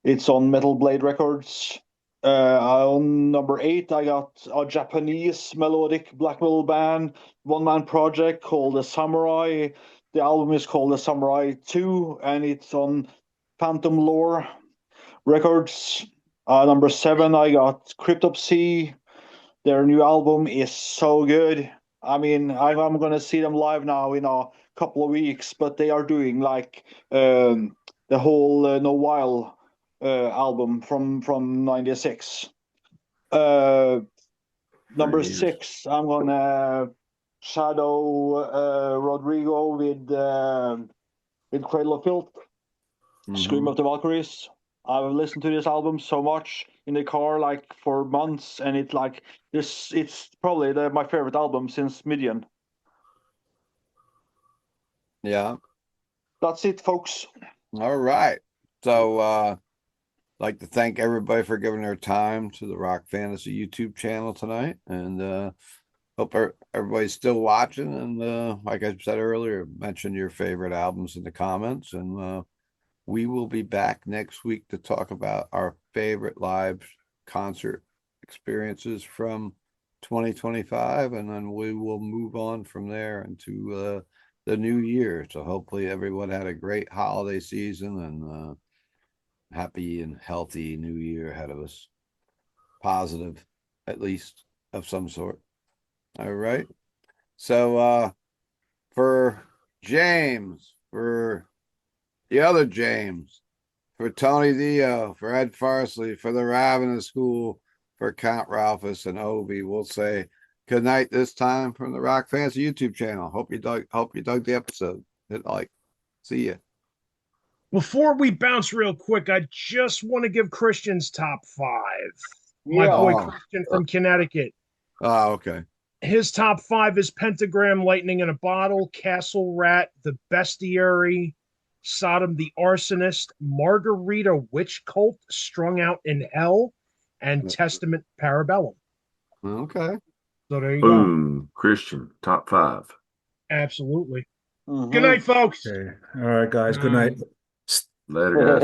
It's on Metal Blade Records. On number 8, I got a Japanese melodic black metal band, one-man project called The Samurai. The album is called The Samurai 2, and it's on Phantom Lore Records. Number 7, I got Cryptopsy. Their new album is so good. I mean, I'm gonna see them live now in a couple of weeks, but they are doing like the whole No While album from '96. Number Great. 6, I'm gonna shadow Rodrigo with Cradle of Filth, Scream of the Valkyries. I've listened to this album so much in the car, like for months, and it's like this. It's probably my favorite album since Midian. Yeah. That's it, folks. All right. So like to thank everybody for giving their time to the Rock Fantasy YouTube channel tonight. And hope everybody's still watching. And like I said earlier, mention your favorite albums in the comments. And we will be back next week to talk about our favorite live concert experiences from 2025. And then we will move on from there into the new year. So hopefully everyone had a great holiday season and happy and healthy new year ahead of us. Positive, at least of some sort. All right. So for James, for the other James, for Tony Dio, for Ed Farsley, for the Ravenous Ghoul, for Count Ralphus and Obie, we'll say Good night this time from the Rock Fancy YouTube channel. Hope you dug the episode. Hit like. See ya. Before we bounce real quick, I just want to give Christian's top 5. My boy Christian from Connecticut. Oh, okay. His top 5 is Pentagram, Lightning in a Bottle, Castle Rat, The Bestiary, Sodom the Arsonist, Margarita Witch Cult, Strung Out in Hell, and Testament Parabellum. Okay. So there you Boom. go. Christian, top 5. Absolutely. Good night, folks. Okay. All right, guys. Good night. Later, guys.